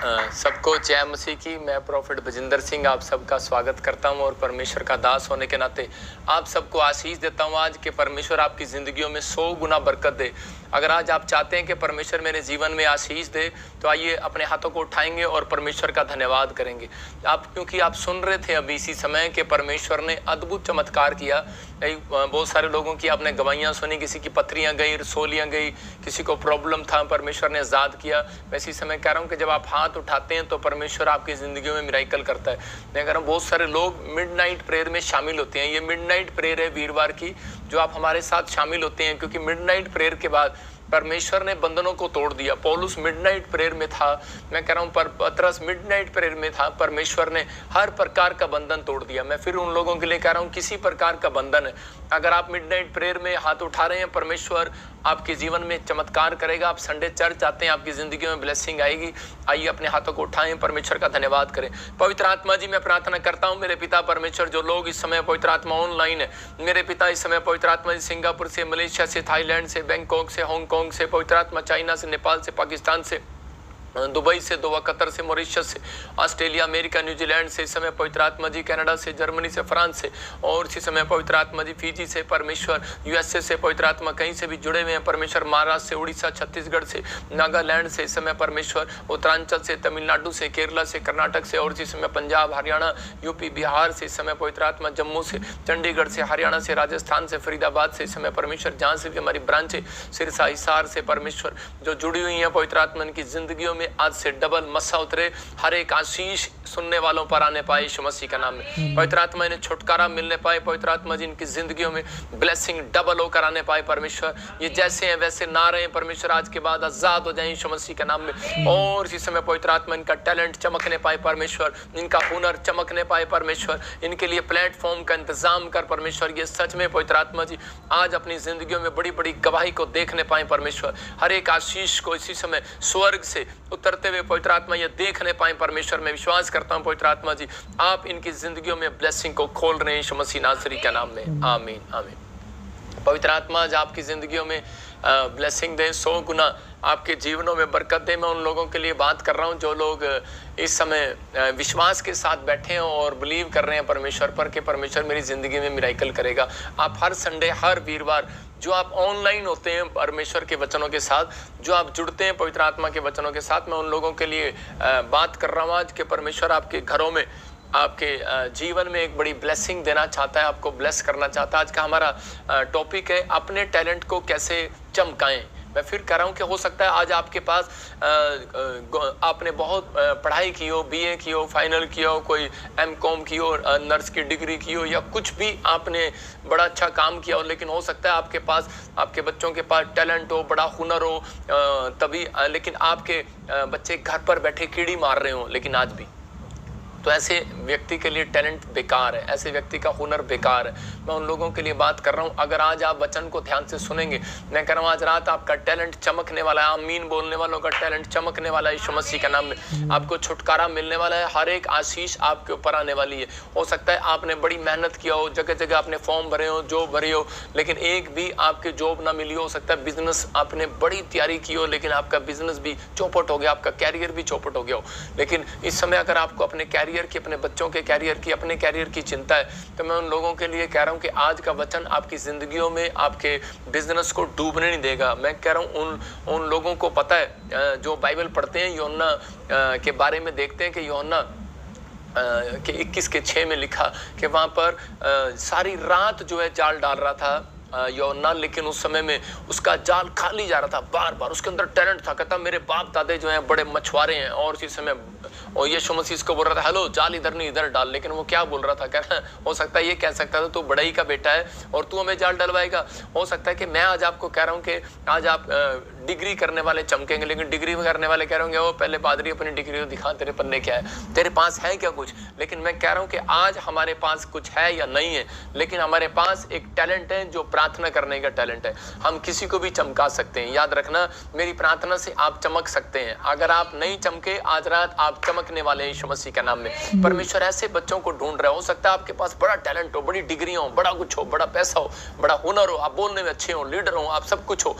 सबको जय मसीह की। मैं प्रॉफिट भजिंदर सिंह आप सबका स्वागत करता हूं और परमेश्वर का दास होने के नाते आप सबको आशीष देता हूं आज कि परमेश्वर आपकी ज़िंदगियों में 100 गुना बरकत दे। अगर आज आप चाहते हैं कि परमेश्वर मेरे जीवन में आशीष दे तो आइए अपने हाथों को उठाएंगे और परमेश्वर का धन्यवाद करेंगे। क्योंकि आप सुन रहे थे अभी इसी समय कि परमेश्वर ने अद्भुत चमत्कार किया। बहुत सारे लोगों की आपने गवाहियाँ सुनी, किसी की पथरियाँ गई, रसोलियाँ गई, किसी को प्रॉब्लम था, परमेश्वर ने आज़ाद किया। मैं इसी समय कह रहा हूँ कि जब आप हाथ उठाते हैं तो परमेश्वर आपकी ज़िंदगियों में मिराइकल करता है। मैं कह रहा हूँ बहुत सारे लोग मिडनाइट प्रेयर में शामिल होते हैं। ये मिडनाइट प्रेयर है वीरवार की, जो आप हमारे साथ शामिल होते हैं, क्योंकि मिडनाइट प्रेयर के बाद परमेश्वर ने बंधनों को तोड़ दिया। पौलुस मिडनाइट प्रेयर में था, मैं कह रहा हूँ पर पतरस मिडनाइट प्रेयर में था। परमेश्वर ने हर प्रकार का बंधन तोड़ दिया। मैं फिर उन लोगों के लिए कह रहा हूँ, किसी प्रकार का बंधन है, अगर आप मिडनाइट प्रेयर में हाथ उठा रहे हैं, परमेश्वर आपके जीवन में चमत्कार करेगा। आप संडे चर्च आते हैं, आपकी जिंदगी में ब्लेसिंग आएगी। आइए अपने हाथों को उठाएं, परमेश्वर का धन्यवाद करें। पवित्र आत्मा जी, मैं प्रार्थना करता हूं मेरे पिता परमेश्वर, जो लोग इस समय पवित्र आत्मा ऑनलाइन है, मेरे पिता इस समय पवित्र आत्मा जी सिंगापुर से, मलेशिया से, थाईलैंड से, बैंकॉक से, हांगकांग से, पवित्र आत्मा चाइना से, नेपाल से, पाकिस्तान से, दुबई से, दोहा, कतर से, मॉरिशस से, ऑस्ट्रेलिया, अमेरिका, न्यूजीलैंड से, इस समय पवित्र आत्मा जी कनाडा से, जर्मनी से, फ्रांस से, और इसी समय पवित्र आत्मा जी फिजी से, परमेश्वर यूएसए से, पवित्र आत्मा कहीं से भी जुड़े हुए हैं परमेश्वर, महाराष्ट्र से, उड़ीसा, छत्तीसगढ़ से, नागालैंड से, इस समय परमेश्वर उत्तरांचल से, तमिलनाडु से, केरला से, कर्नाटक से, और इसी समय पंजाब, हरियाणा, यूपी, बिहार से, इस समय पवित्र आत्मा जम्मू से, चंडीगढ़ से, हरियाणा से, राजस्थान से, फरीदाबाद से, इस समय परमेश्वर जहाँ से भी हमारी ब्रांच है, सिरसा, हिसार से, परमेश्वर जो जुड़ी हुई है पवित्र आत्मा की जिंदगियों में आज से डबल मस्सा उतरे। हर एक आशीष सुनने वालों पर आने पाए यीशु मसीह का नाम में। पवित्र आत्मा इन्हें छुटकारा मिलने पाए, पवित्र आत्मा जी इनकी जिंदगियों में ब्लेसिंग डबल होकर आने पाए। परमेश्वर ये जैसे हैं वैसे ना रहे, परमेश्वर आज के बाद आजाद हो जाए यीशु मसीह के नाम में। और इसी समय पवित्र आत्मा इनका टैलेंट चमकने पाए परमेश्वर, इनका हुनर चमकने पाए परमेश्वर, इनके लिए प्लेटफॉर्म का इंतजाम कर परमेश्वर। ये सच में पवित्र आत्मा जी आज अपनी जिंदगियों में बड़ी बड़ी गवाही को देखने पाए परमेश्वर। हर एक आशीष को इसी समय स्वर्ग से उतरते हुए पवित्र आत्मा ये देखने पाए परमेश्वर। मैं विश्वास करता हूं पवित्र आत्मा जी आप इनकी जिंदगियों में ब्लेसिंग को खोल रहे हैं यीशु मसीह नासरी के नाम में। आमीन आमीन। पवित्र आत्मा आज आपकी जिंदगियों में ब्लेसिंग दे, 100 गुना आपके जीवनों में बरकत दे। मैं उन लोगों के लिए बात कर रहा हूं जो लोग इस समय विश्वास के साथ बैठे हैं और बिलीव कर रहे हैं परमेश्वर पर कि परमेश्वर मेरी ज़िंदगी में मिराइकल करेगा। आप हर संडे, हर वीरवार जो आप ऑनलाइन होते हैं परमेश्वर के वचनों के साथ, जो आप जुड़ते हैं पवित्र आत्मा के वचनों के साथ, मैं उन लोगों के लिए बात कर रहा हूँ आज कि परमेश्वर आपके घरों में, आपके जीवन में एक बड़ी ब्लेसिंग देना चाहता है, आपको ब्लेस करना चाहता है। आज का हमारा टॉपिक है अपने टैलेंट को कैसे चमकाएं। मैं फिर कह रहा हूँ कि हो सकता है आज आपके पास आपने बहुत पढ़ाई की हो, बीए की हो, फाइनल किया हो, कोई एमकॉम की हो, नर्स की डिग्री की हो, या कुछ भी आपने बड़ा अच्छा काम किया हो, लेकिन हो सकता है आपके पास, आपके बच्चों के पास टैलेंट हो, बड़ा हुनर हो तभी, लेकिन आपके बच्चे घर पर बैठे कीड़ी मार रहे हो, लेकिन आज भी तो ऐसे व्यक्ति के लिए टैलेंट बेकार है, ऐसे व्यक्ति का हुनर बेकार है। मैं उन लोगों के लिए बात कर रहा हूँ। अगर आज आप वचन को ध्यान से सुनेंगे, मैं कह रहा हूँ आज रात आपका टैलेंट चमकने वाला है। आमीन बोलने वालों का टैलेंट चमकने वाला है यीशु मसीह के नाम में। आपको छुटकारा मिलने वाला है, हर एक आशीष आपके ऊपर आने वाली है। हो सकता है आपने बड़ी मेहनत किया हो, जगह जगह आपने फॉर्म भरे हो, जॉब भरे हो, लेकिन एक भी आपके जॉब ना मिली हो सकता है बिजनेस आपने बड़ी तैयारी की हो, लेकिन आपका बिजनेस भी चौपट हो गया, आपका कैरियर भी चौपट हो गया हो। लेकिन इस समय अगर आपको अपने कैरियर की, अपने बच्चों के कैरियर की, अपने कैरियर की चिंता है, तो मैं उन लोगों के लिए कह रहा हूं कि आज का वचन आपकी जिंदगियों में आपके बिजनेस को डूबने नहीं देगा। मैं कह रहा हूं उन लोगों को पता है जो बाइबल पढ़ते हैं, यूहन्ना के बारे में देखते हैं कि यूहन्ना के 21:6 में लिखा कि वहां पर सारी रात जो है जाल डाल रहा था यूहन्ना, लेकिन उस समय में उसका जाल खाली जा रहा था बार बार। उसके अंदर टैलेंट था, कहता मेरे बाप दादे जो हैं बड़े मछुआरे हैं, और इसी समय और यीशु मसीह इसको बोल रहा था हेलो जाल इधर नहीं इधर डाल, लेकिन वो क्या बोल रहा था, कह रहा हो सकता है ये कह सकता था तू बड़ाई का बेटा है और तू हमें जाल डलवाएगा। हो सकता है कि मैं आज आपको कह रहा हूँ कि आज आप डिग्री करने वाले चमकेंगे, लेकिन डिग्री करने वाले कह रहे होंगे वो पहले पादरी अपनी डिग्री को दिखा, तेरे पन्ने क्या है, तेरे पास है क्या कुछ। लेकिन मैं कह रहा हूँ कि आज हमारे पास कुछ है या नहीं है, लेकिन हमारे पास एक टैलेंट है जो प्रार्थना करने का टैलेंट है। हम किसी को भी चमका सकते हैं। याद रखना, मेरी प्रार्थना से आप चमक सकते हैं। अगर आप नहीं चमके, आज रात आप चमकने वाले हैं यीशु मसीह के नाम में। परमेश्वर ऐसे बच्चों को ढूंढ रहा है। हो सकता है आपके पास बड़ा टैलेंट हो, बड़ी डिग्री हो, बड़ा कुछ हो, बड़ा पैसा हो, बड़ा हुनर हो, आप बोलने में अच्छे हो, लीडर हो, आप सब कुछ हो,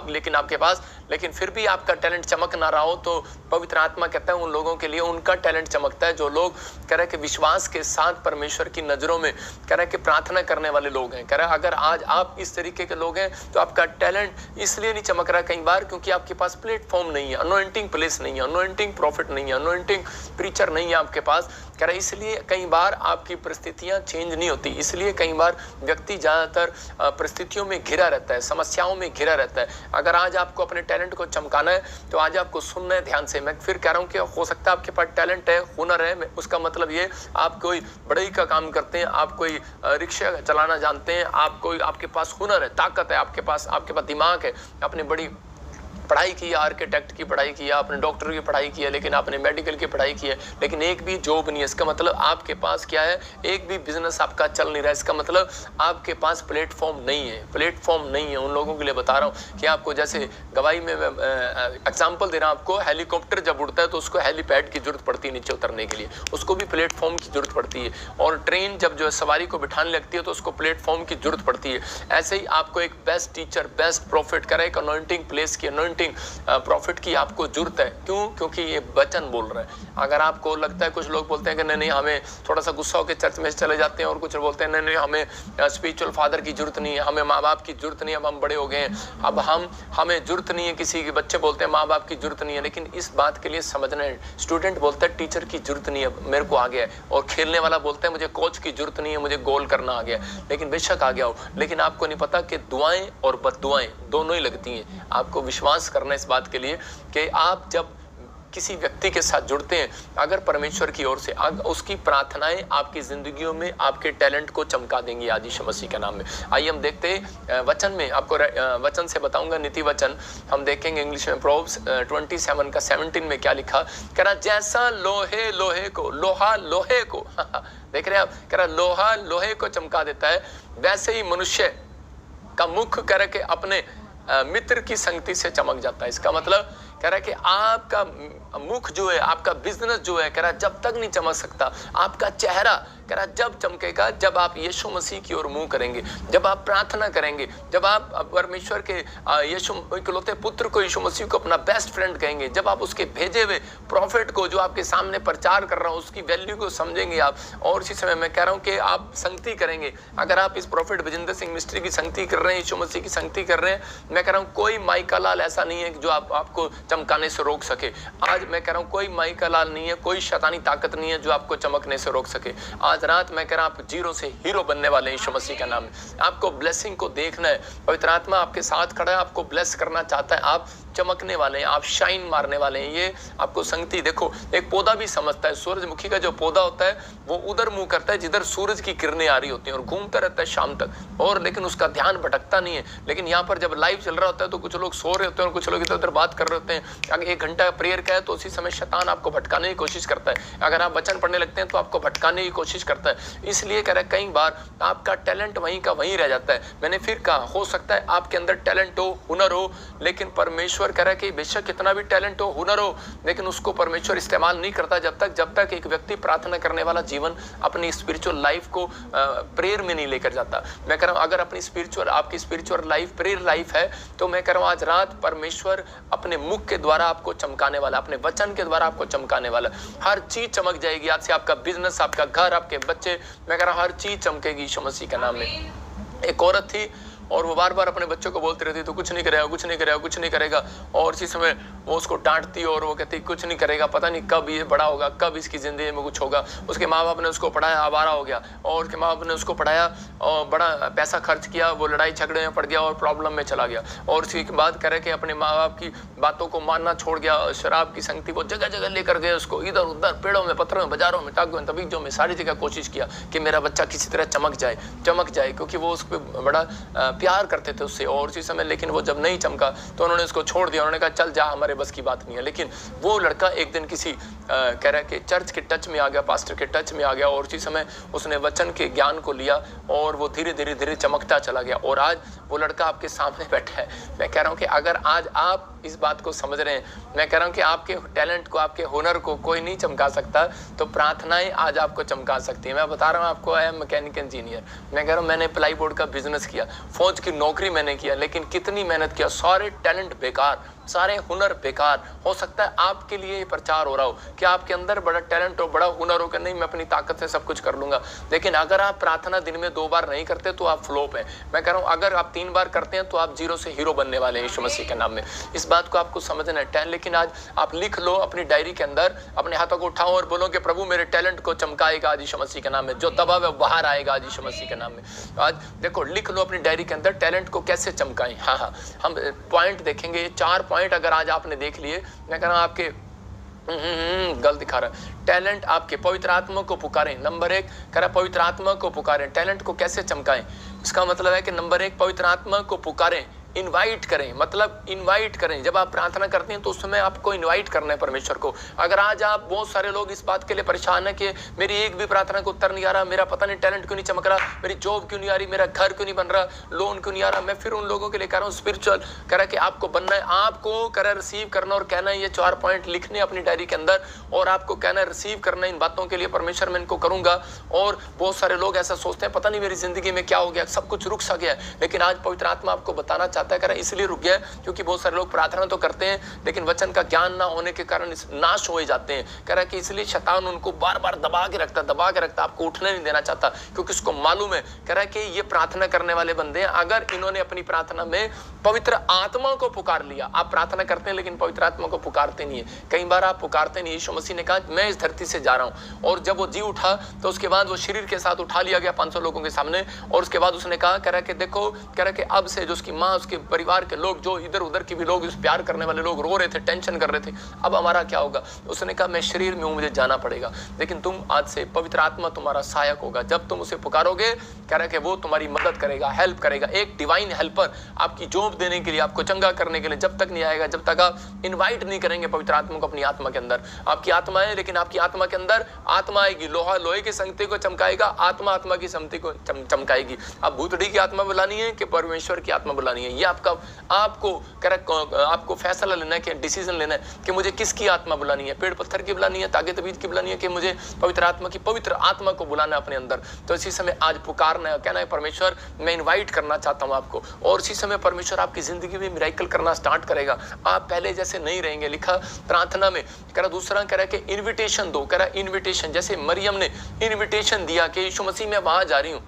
लेकिन आपके पास पास, लेकिन फिर भी आपका टैलेंट चमक ना रहा हो, तो पवित्र आत्मा कहता है उन लोगों के लिए उनका टैलेंट चमकता है जो लोग कह रहे हैं कि विश्वास के साथ परमेश्वर की नजरों में कह रहे हैं कि प्रार्थना करने वाले लोग हैं। कह रहे हैं अगर आज आप इस तरीके के लोग हैं तो आपका टैलेंट इसलिए नहीं चमक रहा कई बार क्योंकि आपके पास प्लेटफॉर्म नहीं है, अनॉइंटिंग प्लेस नहीं है, अनॉइंटिंग प्रॉफिट नहीं है, अनॉइंटिंग प्रीचर नहीं है आपके पास। कह रहे इसलिए कई बार आपकी परिस्थितियां चेंज नहीं होती, इसलिए कई बार व्यक्ति ज्यादातर परिस्थितियों में घिरा रहता है, समस्याओं में घिरा रहता है। अगर आज आपको अपने टैलेंट को चमकाना है तो आज आपको सुनना है ध्यान से। मैं फिर कह रहा हूं कि हो सकता है आपके पास टैलेंट है, हुनर है, उसका मतलब ये आप कोई बढ़ई का काम करते हैं, आप कोई रिक्शा चलाना जानते हैं, आप कोई आपके पास हुनर है, ताकत है, आपके पास दिमाग है, आपने बड़ी पढ़ाई की है, आर्किटेक्ट की पढ़ाई की है, आपने डॉक्टर की पढ़ाई की है, लेकिन आपने मेडिकल की पढ़ाई की है, लेकिन एक भी जॉब नहीं है। इसका मतलब आपके पास क्या है, एक भी बिजनेस आपका चल नहीं रहा है। इसका मतलब आपके पास प्लेटफॉर्म नहीं है, प्लेटफॉर्म नहीं है। उन लोगों के लिए बता रहा हूँ कि आपको जैसे गवाही में एग्जाम्पल दे रहा हूँ आपको, हेलीकॉप्टर जब उड़ता है तो उसको हेलीपैड की जरूरत पड़ती है नीचे उतरने के लिए, उसको भी प्लेटफॉर्म की जरूरत पड़ती है। और ट्रेन जब जो है सवारी को बिठाने लगती है तो उसको प्लेटफॉर्म की जरूरत पड़ती है। ऐसे ही आपको एक बेस्ट टीचर, बेस्ट प्रॉफिट करे, एक अनॉइंटिंग प्लेस की, अनॉइंटिंग प्रॉफिट की आपको जरूरत है। क्यों? क्योंकि ये वचन बोल रहा है। अगर आपको लगता है, कुछ लोग बोलते हैं कि नहीं हमें थोड़ा सा गुस्सा होकर चर्च में चले जाते हैं, और कुछ बोलते हैं नहीं हमें स्पिरिचुअल फादर की जरूरत नहीं है, हमें माँ बाप की जरूरत नहीं है, अब हम बड़े हो गए हैं, अब हमें जरूरत नहीं है किसी के। बच्चे बोलते हैं माँ बाप की जरूरत नहीं है, लेकिन इस बात के लिए समझना है, स्टूडेंट बोलता है टीचर की जरूरत नहीं है, मेरे को आ गया है, और खेलने वाला बोलता है मुझे कोच की जरूरत नहीं है, मुझे गोल करना आ गया। लेकिन बेशक आ गया हो, लेकिन आपको नहीं पता कि दुआएं और बद्दुआएं दोनों ही लगती हैं। आपको विश्वास करना इस बात के लिए कि आप जब किसी व्यक्ति के साथ जुड़ते हैं, अगर परमेश्वर की ओर से उसकी प्रार्थनाएं आपकी जिंदगियों में आपके टैलेंट को चमका देंगी आज यीशु मसीह के नाम में। आइए हम देखते हैं वचन में, आपको वचन से बताऊंगा नीति वचन, हम देखेंगे इंग्लिश में प्रोव्स 27 का 17 में क्या लिखा। कह रहा जैसा लोहे को लोहा लोहे को देख रहे हैं आप, कह रहा लोहा लोहे को चमका देता है, वैसे ही मनुष्य का मुख कह रहे कि अपने मित्र की संगति से चमक जाता है। इसका मतलब कह रहा है कि आपका मुख जो है, आपका बिजनेस जो है, कह रहा है जब तक नहीं चमक सकता। आपका चेहरा कह रहा है जब चमकेगा जब आप यीशु मसीह की ओर मुंह करेंगे, जब आप प्रार्थना करेंगे, जब आप परमेश्वर के यीशु इकलौते पुत्र को, यीशु मसीह को अपना बेस्ट फ्रेंड कहेंगे, जब आप उसके भेजे हुए प्रॉफिट को जो आपके सामने प्रचार कर रहा हूं उसकी वैल्यू को समझेंगे आप। और इसी समय मैं कह रहा हूं कि आप संगति करेंगे। अगर आप इस प्रॉफिट बजिंदर सिंह मिस्ट्री की संगति कर रहे हैं, यीशु मसीह की संगति कर रहे हैं, मैं कह रहा हूं कोई माइका लाल ऐसा नहीं है जो आपको चमकाने से रोक सके। आज मैं कह रहा हूं कोई माइका लाल नहीं है, कोई शैतानी ताकत नहीं है जो आपको चमकने से रोक सके। आज रात मैं कह रहा हूं आप जीरो से हीरो बनने वाले हैं यीशु मसीह का नाम में। आपको ब्लेसिंग को देखना है, पवित्र आत्मा आपके साथ खड़ा है, आपको ब्लेस करना चाहता है, आप चमकने वाले हैं, आप शाइन मारने वाले हैं। ये आपको संगति, देखो एक पौधा भी समझता है, सूरजमुखी का जो पौधा होता है वो उधर मुंह करता है जिधर सूरज की किरणें आ रही होती हैं, और घूमता रहता है शाम तक, और लेकिन उसका ध्यान भटकता नहीं है। लेकिन यहाँ पर जब लाइव चल रहा होता है तो कुछ लोग सो रहे होते हैं और कुछ लोग इधर उधर बात कर रहे होते हैं। अगर 1 घंटा प्रेयर का है तो उसी समय शैतान आपको भटकाने की कोशिश करता है। अगर आप वचन पढ़ने लगते हैं तो आपको भटकाने की कोशिश करता है। इसलिए कह रहा है कई बार आपका टैलेंट वहीं का वहीं रह जाता है। मैंने फिर कहा, हो सकता है आपके अंदर टैलेंट हो, हुनर हो, लेकिन परमेश्वर कह रहा है कि बेशक कितना भी टैलेंट हो, हुनर हो, लेकिन उसको परमेश्वर इस्तेमाल नहीं करता जब तक एक व्यक्ति प्रार्थना करने वाला जीवन अपनी स्पिरिचुअल लाइफ को प्रेयर में नहीं लेकर जाता। मैं कह रहा हूं अगर आपकी स्पिरिचुअल लाइफ प्रेयर लाइफ है तो मैं कह रहा हूं आज रात परमेश्वर अपने मुख के द्वारा आपको चमकाने वाला, अपने वचन के द्वारा आपको चमकाने वाला। हर चीज चमक जाएगी आज से, आपका बिजनेस, आपका घर, आपके बच्चे, मैं कह रहा हूं हर चीज चमकेगी यीशु मसीह के नाम में। एक औरत थी और वो बार बार अपने बच्चों को बोलती रहती तो कुछ नहीं करेगा, कुछ नहीं करेगा, कुछ नहीं करेगा, और इसी समय वो उसको डांटती और वो कहती कुछ नहीं करेगा, पता नहीं कब ये बड़ा होगा, कब इसकी जिंदगी में कुछ होगा। उसके माँ बाप ने उसको पढ़ाया, आवारा हो गया, और उसके माँ बाप ने उसको पढ़ाया और बड़ा पैसा खर्च किया, वो लड़ाई झगड़े में पड़ गया और प्रॉब्लम में चला गया। और उसके बाद करे कि अपने माँ बाप की बातों को मानना छोड़ गया, शराब की संगति वो जगह जगह लेकर गए उसको, इधर उधर पेड़ों में, पत्थरों में, बाजारों में, टागों में, तबीजों में, सारी जगह कोशिश किया कि मेरा बच्चा किसी तरह चमक जाए, क्योंकि वो उस पर बड़ा प्यार करते थे उससे। और उसी समय लेकिन वो जब नहीं चमका तो उन्होंने उसको छोड़ दिया, उन्होंने कहा चल जा, हमारे बस की बात नहीं है। लेकिन वो लड़का एक दिन किसी कह रहा है कि चर्च के टच में आ गया, पास्टर के टच में आ गया, और उसी समय उसने वचन के ज्ञान को लिया और वो धीरे धीरे चमकता चला गया। और आज वो लड़का आपके सामने बैठा है। मैं कह रहा हूं कि अगर आज आप आप इस बात को समझ रहे हैं। मैं कह रहा हूँ कि आपके टैलेंट को, आपके हुनर को कोई नहीं चमका सकता, तो प्रार्थनाएं आज आपको चमका सकती है। मैं बता रहा हूँ आपको, आई एम मैकेनिकल इंजीनियर। मैं कह रहा हूँ मैंने प्लाई बोर्ड का बिजनेस किया, फौज की नौकरी मैंने किया, लेकिन कितनी मेहनत किया, सारे टैलेंट बेकार, सारे हुनर बेकार। हो सकता है आपके लिए ये प्रचार हो रहा हो कि आपके अंदर बड़ा टैलेंट हो, बड़ा हुनर हो कि नहीं मैं अपनी ताकत से सब कुछ कर लूंगा, लेकिन अगर आप प्रार्थना दिन में 2 बार नहीं करते तो आप फ्लॉप हैं। मैं कह रहा हूं अगर आप 3 बार करते हैं तो आप 0 से हीरो बनने वाले हैं यीशु मसीह के नाम में। इस बात को आपको समझना है। लेकिन आज आप लिख लो अपनी डायरी के अंदर, अपने हाथों को उठाओ और बोलो कि प्रभु मेरे टैलेंट को चमकाएगा आज यीशु मसीह के नाम में, जो दबा है बाहर आएगा आज यीशु मसीह के नाम में। आज देखो लिख लो अपनी डायरी के अंदर टैलेंट को कैसे चमकाएं। हाँ, हम पॉइंट देखेंगे, ये 4 पॉइंट अगर आज आपने देख लिए, मैं कह रहा हूं आपके गलत दिखा रहा है। टैलेंट आपके पवित्र आत्मा को पुकारें। नंबर 1 कह रहा पवित्र आत्मा को पुकारें। टैलेंट को कैसे चमकाएं? इसका मतलब है कि नंबर 1 पवित्र आत्मा को पुकारें, इनवाइट करें। मतलब इनवाइट करें। जब आप प्रार्थना करते हैं तो उस समय आपको इनवाइट करना है परमेश्वर को। अगर आज आप, बहुत सारे लोग इस बात के लिए परेशान है कि मेरी एक भी प्रार्थना को उत्तर नहीं आ रहा, मेरा पता नहीं टैलेंट क्यों नहीं चमक रहा, मेरी जॉब क्यों नहीं आ रही, मेरा घर क्यों नहीं बन रहा, लोन क्यों नहीं आ रहा, मैं फिर उन लोगों के लिए कह रहा हूँ स्पिरिचुअल कह रहा है कि आपको बनना है, आपको कह रहा रिसीव करना और कहना है, ये 4 पॉइंट लिखने अपनी डायरी के अंदर और आपको कहना है रिसीव करना इन बातों के लिए परमेश्वर मैं इनको करूंगा। और बहुत सारे लोग ऐसा सोचते हैं पता नहीं मेरी जिंदगी में क्या हो गया, सब कुछ रुक सा गया है, लेकिन आज पवित्र आत्मा आपको बताना चाहता है, कह रहा है इसलिए रुक गया क्योंकि बहुत सारे लोग प्रार्थना तो करते हैं लेकिन वचन का ज्ञान ना होने के कारण नाश हो जाते हैं। कह रहा है कि इसलिए शैतान उनको बार बार दबा के रखता, आपको उठने नहीं देना चाहता, क्योंकि उसको मालूम है, कह रहा है कि ये प्रार्थना करने वाले बंदे हैं, अगर इन्होंने अपनी प्रार्थना में पवित्र आत्मा को पुकार लिया। आप प्रार्थना करते हैं लेकिन पवित्र आत्मा को पुकारते नहीं है। कई बार आप पुकारते नहीं। यीशु मसीह ने कहा मैं इस धरती से जा रहा हूं, और जब वो जी उठा तो उसके बाद वो शरीर के साथ उठा लिया गया 500 लोगों के सामने, और उसके बाद उसने कहा, कह रहा है कि देखो, कह रहा है कि अब से जो उसकी माँ, उसके परिवार के लोग, जो इधर उधर के भी लोग, उस प्यार करने वाले लोग रो रहे थे, टेंशन कर रहे थे, अब हमारा क्या होगा। उसने कहा मैं शरीर में हूं, मुझे जाना पड़ेगा, लेकिन तुम आज से पवित्र आत्मा तुम्हारा सहायक होगा। जब तुम उसे पुकारोगे, कह रहा है कि वो तुम्हारी मदद करेगा, हेल्प करेगा। एक डिवाइन हेल्पर आपकी जॉब देने के लिए, आपको चंगा करने के लिए जब तक नहीं आएगा, जब तक आप इनवाइट नहीं करेंगे पवित्र आत्मा को अपनी आत्मा के अंदर। आपकी आत्मा है, लेकिन आपकी आत्मा के अंदर आत्मा आएगी, लोहा लोहे की संगति को चमकाएगा, आत्मा आत्मा की संगति को चमकाएगी। अब भूतड़ी की आत्मा बुलानी है कि परमेश्वर की आत्मा बुलानी है, ये आपको आपको फैसला लेना है, कि डिसीजन लेना है कि मुझे किसकी आत्मा बुलानी है, पेड़ पत्थर की बुलानी है, ताकत तबीयत की बुलानी है, कि मुझे पवित्र आत्मा को बुलाना है अपने अंदर। तो इसी समय आज पुकारना है, कहना है परमेश्वर मैं इनवाइट करना चाहता हूं आपको, और इसी समय परमेश्वर आपकी जिंदगी में मिरेकल करना स्टार्ट करेगा। आप पहले जैसे नहीं रहेंगे। लिखा प्रार्थना में, कह रहा दूसरा, कह रहा है कि इन्विटेशन दो। कह रहा इन्विटेशन, जैसे मरियम ने इन्विटेशन दिया कि यीशु मसीह मैं वहां जा रही हूं।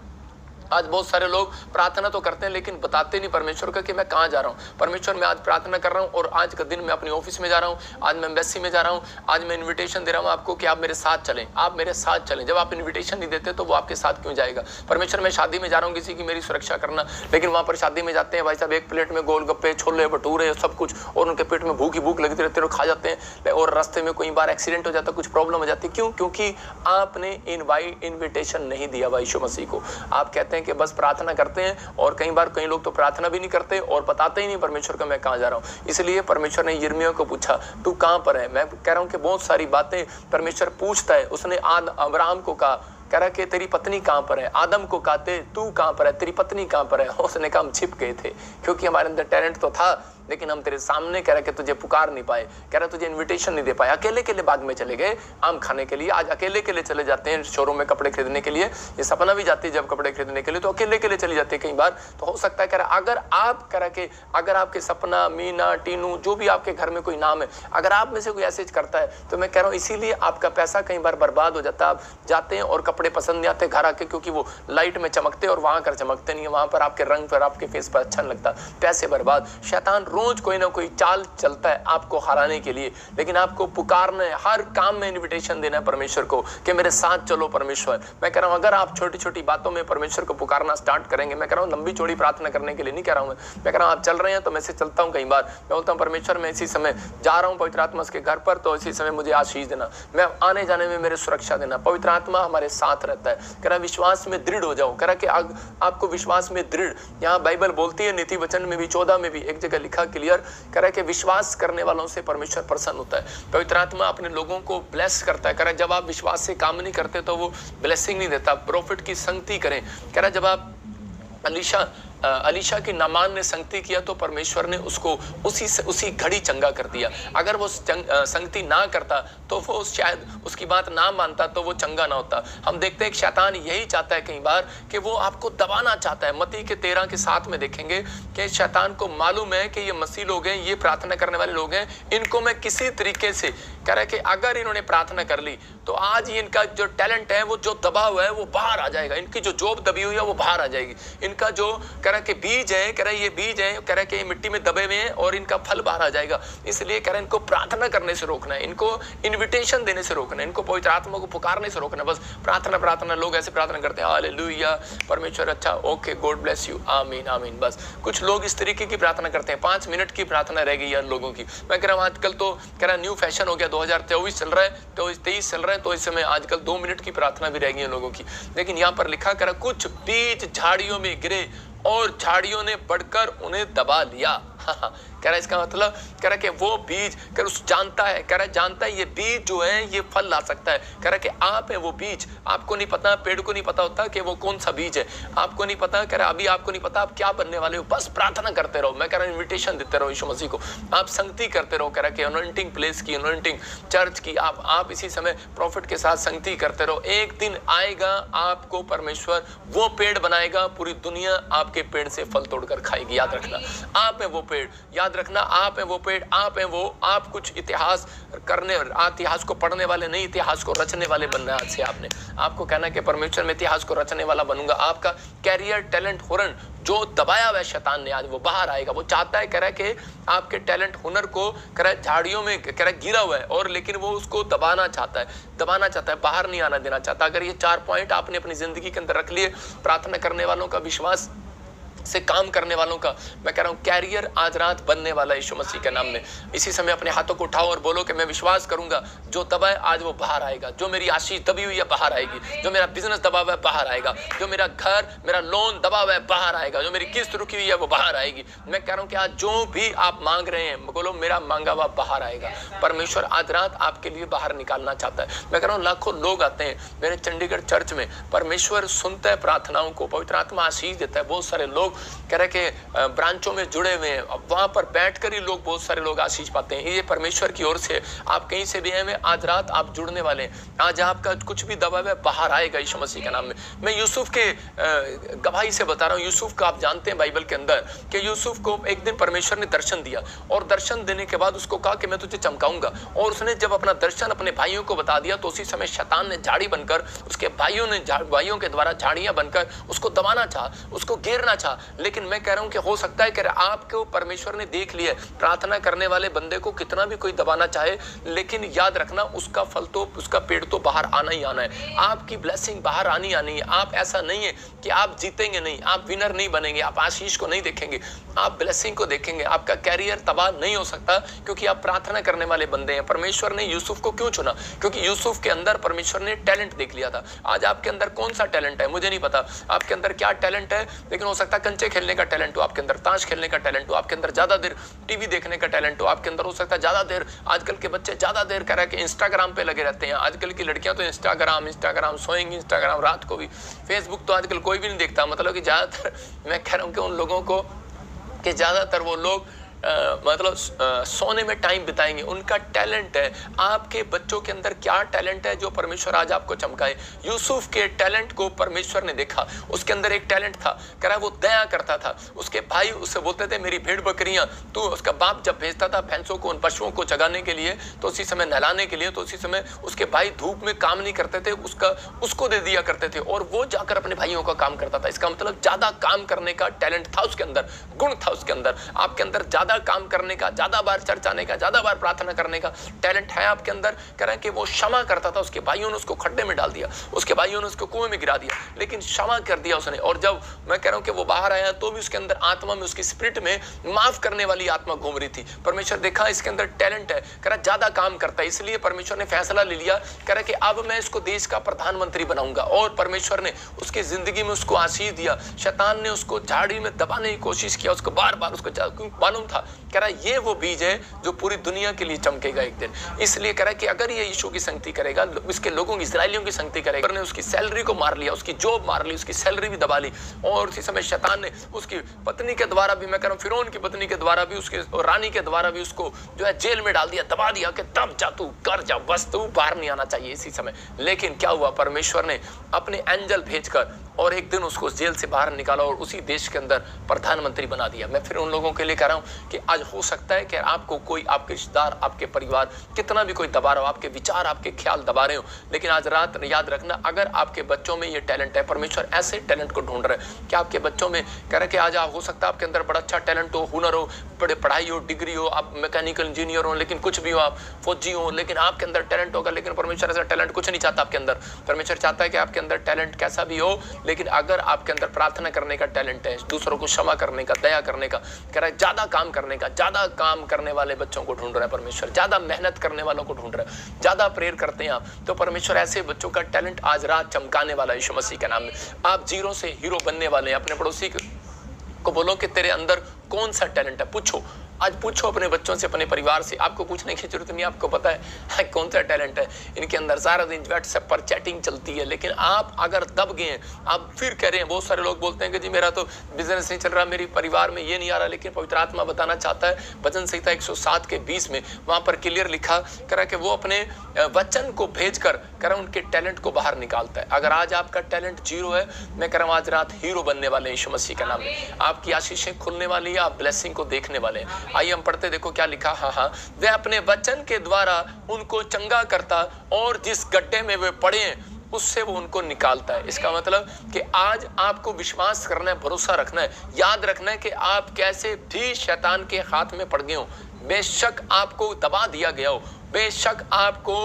आज बहुत सारे लोग प्रार्थना तो करते हैं लेकिन बताते नहीं परमेश्वर का कि मैं कहाँ जा रहा हूँ। परमेश्वर मैं आज प्रार्थना कर रहा हूँ, और आज का दिन मैं अपने ऑफिस में जा रहा हूँ, आज मैं एम्बेसी में जा रहा हूँ, आज मैं इनविटेशन दे रहा हूँ आपको कि आप मेरे साथ चलें, आप मेरे साथ चलें। जब आप इनविटेशन नहीं देते तो वो आपके साथ क्यों जाएगा। परमेश्वर मैं शादी में जा रहा हूँ किसी की, मेरी सुरक्षा करना, लेकिन वहाँ पर शादी में जाते हैं भाई साहब, एक प्लेट में गोलगप्पे, छोले भटूरे सब कुछ, और उनके पेट में भूख लगती रहती है और खा जाते हैं, और रास्ते में कई बार एक्सीडेंट हो जाता है, कुछ प्रॉब्लम हो जाती है। क्यों? क्योंकि आपने इन्विटेशन नहीं दिया भाई यीशु मसीह को। आप कहते हैं कि बस प्रार्थना करते हैं, और कई बार कई लोग तो प्रार्थना भी नहीं करते और बताते ही नहीं परमेश्वर का मैं कहाँ जा रहा हूँ। इसलिए परमेश्वर ने यिर्मयाह को पूछा तू कहाँ पर है। मैं कह रहा हूँ कि बहुत सारी बातें परमेश्वर पूछता है। उसने अब्राहम को कहा, कह रहा कि तेरी पत्नी कहाँ पर है। आदम को कहते तू कहाँ पर है, तेरी पत्नी कहाँ पर है। उसने कहा हम छिप गए थे, क्योंकि हमारे अंदर टैलेंट तो था लेकिन हम तेरे सामने, कह रहा कि तुझे पुकार नहीं पाए, कह रहा तुझे इनविटेशन नहीं दे पाए। अकेले के लिए बाग में चले गए आम खाने के लिए। आज अकेले के लिए चले जाते हैं शोरूम में कपड़े खरीदने के लिए। ये सपना भी जाती है जब कपड़े खरीदने के लिए, तो अकेले के लिए चली जाती है कई बार। तो हो सकता है कह रहा अगर आप कह रहा कि अगर आपके सपना, मीना, टीनू, जो भी आपके घर में कोई नाम है, अगर आप में से कोई ऐसे करता है, तो मैं कह रहा हूँ इसीलिए आपका पैसा कई बार बर्बाद हो जाता है। आप जाते हैं और कपड़े पसंद नहीं आते घर आके, क्योंकि वो लाइट में चमकते और वहां कर चमकते नहीं है, वहां पर आपके रंग पर, आपके फेस पर अच्छा नहीं लगता। पैसे बर्बाद। शैतान रोज कोई ना कोई चाल चलता है आपको हराने के लिए, लेकिन आपको पुकारना है, हर काम में इनविटेशन देना है परमेश्वर को कि मेरे साथ चलो परमेश्वर। मैं कह रहा हूं अगर आप छोटी छोटी बातों में परमेश्वर को पुकारना स्टार्ट करेंगे, मैं कह रहा हूं लंबी चौड़ी प्रार्थना करने के लिए नहीं कह रहा हूं मैं कह रहा हूं आप चल रहे हैं तो मैं से चलता हूं। कई बार मैं बोलता हूं परमेश्वर मैं इसी समय जा रहा हूं पवित्र आत्मा के घर पर, तो इसी समय मुझे आशीष देना, मैं आने जाने में मेरे सुरक्षा देना। पवित्र आत्मा हमारे साथ रहता है। कह रहा विश्वास में दृढ़ हो जाओ। कह रहा कि आपको विश्वास में दृढ़, यहाँ बाइबल बोलती है नीति वचन में भी 14 में भी एक जगह लिखा क्लियर, कह रहा कि विश्वास करने वालों से परमेश्वर प्रसन्न होता है। पवित्र आत्मा अपने लोगों को ब्लेस करता है। कह रहा जब आप विश्वास से काम नहीं करते तो वो ब्लेसिंग नहीं देता। प्रॉफिट की संगति करें। कह रहा जब आप अलीशा अलीशा की नामान ने संगति किया तो परमेश्वर ने उसको उसी घड़ी चंगा कर दिया। अगर वो संगति ना करता तो वो शायद उसकी बात ना मानता तो वो चंगा ना होता। हम देखते हैं कि शैतान यही चाहता है कई बार कि वो आपको दबाना चाहता है। मत्ती के 13:7 में देखेंगे कि शैतान को मालूम है कि ये मसीह लोग हैं, ये प्रार्थना करने वाले लोग हैं, इनको मैं किसी तरीके से कह रहा है कि अगर इन्होंने प्रार्थना कर ली तो आज ही इनका जो टैलेंट है, वो जो दबा हुआ है वो बाहर आ जाएगा। इनकी जो जॉब दबी हुई है वो बाहर आ जाएगी। इनका जो कह रहा कि बीज है, कह रहा ये बीज है, कह रहा कि ये मिट्टी में दबे हुए हैं और इनका फल बाहर आ जाएगा। इसलिए कह रहा इनको प्रार्थना करने से रोकना है, इनको इन्विटेशन देने से रोकना है, इनको पवित्र आत्मा को पुकारने से रोकना है। बस प्रार्थना। लोग ऐसे प्रार्थना करते हैं, हालेलुया परमेश्वर अच्छा, ओके, गॉड ब्लेस यू, आमीन आमीन। बस कुछ लोग इस तरीके की प्रार्थना करते हैं। 5 मिनट की प्रार्थना रह गई यार लोगों की। मैं कह रहा हूँ आजकल तो कह रहा न्यू फैशन हो गया, 2024 चल रहा है, 23 चल रहा है, तो इस समय आजकल 2 मिनट की प्रार्थना भी रह गई है लोगों की। लेकिन यहाँ पर लिखा करा कुछ बीज झाड़ियों में गिरे और झाड़ियों ने बढ़कर उन्हें दबा लिया। कह रहा है इसका मतलब कह रहा है कि वो बीज कह उस जानता है, कह रहा है जानता है ये बीज जो है ये फल ला सकता है। कह रहा है कि आप है वो बीज, आपको नहीं पता, पेड़ को नहीं पता होता कि वो कौन सा बीज है, आपको नहीं पता। कह रहा अभी आपको नहीं पता आप क्या बनने वाले हो, बस प्रार्थना करते रहो। मैं कह रहा हूँ इन्विटेशन देते रहो यीशु मसीह को, आप संगति करते रहो। कह रहा कि अनॉइंटिंग प्लेस की, अनॉइंटिंग चर्च की, आप इसी समय प्रॉफिट के साथ संगति करते रहो। एक दिन आएगा आपको परमेश्वर वो पेड़ बनाएगा, पूरी दुनिया आपके पेड़ से फल तोड़कर खाएगी। याद रखना आप है वो पेड़, याद रखना आप है वो पेड़, आप है वो, आप कुछ इतिहास करने, इतिहास को पढ़ने वाले नहीं, इतिहास को रचने वाले बनना है। आज से आपको कहना है कि परमेश्वर में इतिहास को रचने वाला बनूंगा। आपका कैरियर, टैलेंट, हुनर जो दबाया हुआ है शैतान ने, आज वो बाहर आएगा। वो चाहता है कह रहा है कि आपके टैलेंट, हुनर को कह रहा है झाड़ियों में कह रहा है गिरा हुआ है, और लेकिन वो उसको दबाना चाहता है, बाहर नहीं आना देना चाहता। अगर ये 4 पॉइंट आपने अपनी जिंदगी के अंदर रख लिए, प्रार्थना करने वालों का, विश्वास से काम करने वालों का, मैं कह रहा हूँ कैरियर आज रात बनने वाला है यीशु मसीह के नाम में। इसी समय अपने हाथों को उठाओ और बोलो कि मैं विश्वास करूंगा जो दबा है आज वो बाहर आएगा, जो मेरी आशीष दबी हुई है बाहर आएगी, जो मेरा बिजनेस दबा हुआ है बाहर आएगा, जो मेरा घर, मेरा लोन दबा हुआ है बाहर आएगा, जो मेरी किस्त रुकी हुई है वो बाहर आएगी। मैं कह रहा हूँ कि आज जो भी आप मांग रहे हैं, बोलो मेरा मांगा हुआ बाहर आएगा। परमेश्वर आज रात आपके लिए बाहर निकालना चाहता है। मैं कह रहा हूँ लाखों लोग आते हैं मेरे चंडीगढ़ चर्च में, परमेश्वर सुनता है प्रार्थनाओं को, पवित्र आत्मा आशीष देता है। बहुत सारे लोग कह रहे कि ब्रांचों में जुड़े हुए हैं, अब वहां पर बैठकर ही लोग, बहुत सारे लोग आशीष पाते हैं। ये परमेश्वर की ओर से, आप कहीं से भी हैं, आज रात आप जुड़ने वाले हैं। आज आपका कुछ भी दबा है बाहर आएगा यीशु मसीह के नाम में। मैं यूसुफ के गवाही से बता रहा हूँ। यूसुफ का आप जानते हैं बाइबल के अंदर कि यूसुफ को एक दिन परमेश्वर ने दर्शन दिया, और दर्शन देने के बाद उसको कहा कि मैं तुझे चमकाऊंगा। और उसने जब अपना दर्शन अपने भाइयों को बता दिया तो उसी समय शैतान ने झाड़ी बनकर, उसके भाइयों के द्वारा झाड़ियां बनकर उसको दबाना चाहा, उसको घेरना चाहा। लेकिन मैं कह रहा हूं कि हो सकता है कि आपको परमेश्वर ने देख लिया, प्रार्थना करने वाले बंदे को कितना भी कोई दबाना चाहे, लेकिन याद रखना उसका फल तो, उसका पेड़ तो बाहर आना ही आना है। आपकी ब्लेसिंग बाहर आनी आनी है। आप ऐसा नहीं है कि आप जीतेंगे नहीं, आप विनर नहीं बनेंगे, आप आशीष को नहीं देखेंगे, आप ब्लेसिंग को देखेंगे। आपका कैरियर तबाह नहीं हो सकता क्योंकि आप प्रार्थना करने वाले बंदे हैं। परमेश्वर ने यूसुफ को क्यों चुना? क्योंकि यूसुफ के अंदर परमेश्वर ने टैलेंट देख लिया था। आज आपके अंदर कौन सा टैलेंट है मुझे नहीं पता, आपके अंदर क्या टैलेंट है, लेकिन हो सकता है कंचे खेलने का टैलेंट हो, आपके अंदर ताश खेलने का टैलेंट हो, आपके अंदर ज्यादा देर टीवी देखने का टैलेंट हो, आपके अंदर हो सकता है ज्यादा देर, आजकल के बच्चे ज्यादा देर कह रहा है कि इंस्टाग्राम पे लगे रहते हैं। आजकल की लड़कियां तो इंस्टाग्राम सोएंगी, इंस्टाग्राम रात को भी, फेसबुक तो आजकल कोई भी नहीं देखता। मतलब कि ज्यादातर मैं कह रहा हूं कि उन लोगों को कि ज्यादातर वो लोग मतलब सोने में टाइम बिताएंगे। उनका टैलेंट है। आपके बच्चों के अंदर क्या टैलेंट है जो परमेश्वर आज आपको चमकाए? यूसुफ के टैलेंट को परमेश्वर ने देखा। उसके अंदर एक टैलेंट था, कह रहा है वो दया करता था। उसके भाई उससे बोलते थे मेरी भेड़ बकरियां, तो उसका बाप जब भेजता था भैंसों को, उन पशुओं को जगाने के लिए, तो उसी समय नहलाने के लिए, तो उसी समय उसके भाई धूप में काम नहीं करते थे, उसको दे दिया करते थे और वो जाकर अपने भाइयों का काम करता था। इसका मतलब ज्यादा काम करने का टैलेंट था उसके अंदर, गुण था उसके अंदर। आपके अंदर ज्यादा काम करने का, ज्यादा बार चर्च आने का, ज्यादा बार प्रार्थना करने का टैलेंट है आपके अंदर। कह रहे हैं कि वो क्षमा करता था। उसके भाइयों ने उसको खड्डे में डाल दिया, उसके भाइयों ने उसको कुएं में गिरा दिया, लेकिन क्षमा कर दिया उसने। और जब मैं कह रहा हूं कि वो बाहर आया तो भी उसके अंदर आत्मा में, उसकी स्पिरिट में माफ करने वाली आत्मा घूम रही थी। परमेश्वर देखा इसके अंदर टैलेंट है, कह रहा ज्यादा काम करता है, इसलिए परमेश्वर ने फैसला ले लिया। कह रहा कि अब मैं इसको देश का प्रधानमंत्री बनाऊंगा। और परमेश्वर ने उसकी जिंदगी में उसको आशीष दिया। शैतान ने उसको झाड़ी में दबाने की कोशिश किया, उसको बार बार उसको मालूम था था। कह रहा है ये वो बीज है जो पूरी दुनिया के लिए चमकेगा एक दिन। इसलिए कह रहा है कि अगर ये यीशु की संगति करेगा, इसके लोगों की, इस्राएलियों की संगति करेगा, ने उसकी सैलरी को मार लिया, उसकी जॉब मार ली, उसकी सैलरी भी दबा ली, और उसी समय शैतान ने उसकी पत्नी के द्वारा भी, मैं कह रहा हूं फिरौन की पत्नी के द्वारा भी, उसके रानी के द्वारा भी उसको जो है जेल में डाल दिया, दबा दिया कि तब जा, तू कर जा, बस तू बाहर नहीं आना चाहिए इसी समय। लेकिन क्या हुआ, परमेश्वर ने अपने एंजल भेजकर और एक दिन उसको जेल से बाहर निकाला और उसी देश के अंदर प्रधानमंत्री बना दिया। मैं फिर उन लोगों के लिए कह रहा हूं कि आज हो सकता है कि आपको कोई, आपके रिश्तेदार, आपके परिवार, कितना भी कोई दबा रहा हो, आपके विचार, आपके ख्याल दबा रहे हो, लेकिन आज रात याद रखना, अगर आपके बच्चों में ये टैलेंट है, परमेश्वर ऐसे टैलेंट को ढूंढ रहे हैं कि आपके बच्चों में, कह रहे कि आज आप, हो सकता है आपके अंदर बड़ा अच्छा टैलेंट हो, हुनर हो, बड़े पढ़ाई हो, डिग्री हो, आप मैकेनिकल इंजीनियर हो, लेकिन कुछ भी हो, आप फौजी हो, लेकिन आपके अंदर टैलेंट होगा। लेकिन परमेश्वर ऐसा टैलेंट कुछ नहीं चाहता आपके अंदर। परमेश्वर चाहता है कि आपके अंदर टैलेंट कैसा भी हो, लेकिन अगर आपके अंदर प्रार्थना करने का टैलेंट है, दूसरों को क्षमा करने का, दया करने का, कह रहा है ज्यादा काम करने का, ज्यादा काम करने वाले बच्चों को ढूंढ रहा है परमेश्वर, ज्यादा मेहनत करने वालों को ढूंढ रहा है, ज्यादा प्रेयर करते हैं आप, तो परमेश्वर ऐसे बच्चों का टैलेंट आज रात चमकाने वाला है यीशु मसीह के नाम में। आप जीरो से हीरो बनने वाले हैं। अपने पड़ोसी को बोलो कि तेरे अंदर कौन सा टैलेंट है, पूछो, आज पूछो अपने बच्चों से, अपने परिवार से, आपको पूछने की जरूरत नहीं, आपको पता है कौन सा टैलेंट है इनके अंदर। सारा दिन व्हाट्सएप पर चैटिंग चलती है, लेकिन आप अगर दब गए हैं, आप फिर कह रहे हैं, बहुत सारे लोग बोलते हैं कि जी मेरा तो बिजनेस नहीं चल रहा, मेरी परिवार में ये नहीं आ रहा, लेकिन पवित्र आत्मा बताना चाहता है भजन संहिता 107 के 20 में वहां पर क्लियर लिखा, कह रहा कि वो अपने वचन को भेजकर, कह रहा उनके टैलेंट को बाहर निकालता है। अगर आज आपका टैलेंट जीरो है, मैं कह रहा हूं आज रात हीरो बनने वाले हैं यीशु मसीह के नाम में। आपकी आशीषें खुलने वाली है, आप ब्लेसिंग को देखने वाले हैं। आइए हम पढ़ते, देखो क्या लिखा। हाँ, वह अपने वचन के द्वारा उनको चंगा करता और जिस गड्ढे में वे पड़े हैं उससे वो उनको निकालता है। इसका मतलब कि आज आपको विश्वास करना है, भरोसा रखना है, याद रखना है कि आप कैसे भी शैतान के हाथ में पड़ गए हो, बेशक आपको दबा दिया गया हो, बेशक आपको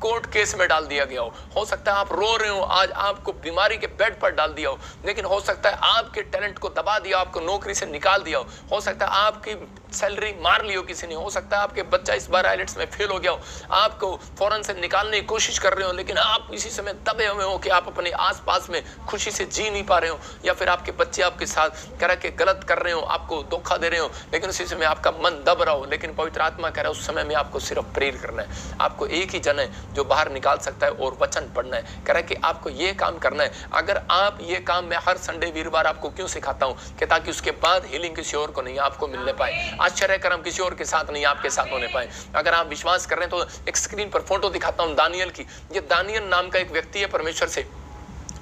कोर्ट केस में डाल दिया गया हो सकता है आप रो रहे हो, आज आपको बीमारी के बेड पर डाल दिया लेकिन हो सकता है आपके टैलेंट को दबा दिया, आपको नौकरी से निकाल दिया हो सकता है आपकी सैलरी मार ली हो किसी ने, हो सकता है आपके बच्चा इस बार आईलेट्स में फेल हो गया हो, आपको फौरन से निकालने की कोशिश कर रहे हो, लेकिन आप इसी समय दबे हुए हो कि आप अपने आसपास में खुशी से जी नहीं पा रहे हो, या फिर आपके बच्चे आपके साथ कह रहे कि गलत कर रहे हो, आपको धोखा दे रहे हो, लेकिन उसी समय आपका मन दब रहा हो, लेकिन पवित्र आत्मा कह रहा है उस समय में आपको सिर्फ प्रेयर करना है। आपको एक ही जन है जो बाहर निकाल सकता है और वचन पढ़ना है। कह रहा है कि आपको ये काम करना है। अगर आप ये काम मैं हर संडे वीरवार आपको क्यों सिखाता हूँ कि ताकि उसके बाद हीलिंग किसी और को नहीं आपको मिलने पाए, आश्चर्य कर्म किसी और के साथ नहीं आपके साथ होने पाए। अगर आप विश्वास कर रहे हैं तो एक स्क्रीन पर फोटो दिखाता हूं दानियल की। ये दानियल नाम का एक व्यक्ति है, परमेश्वर से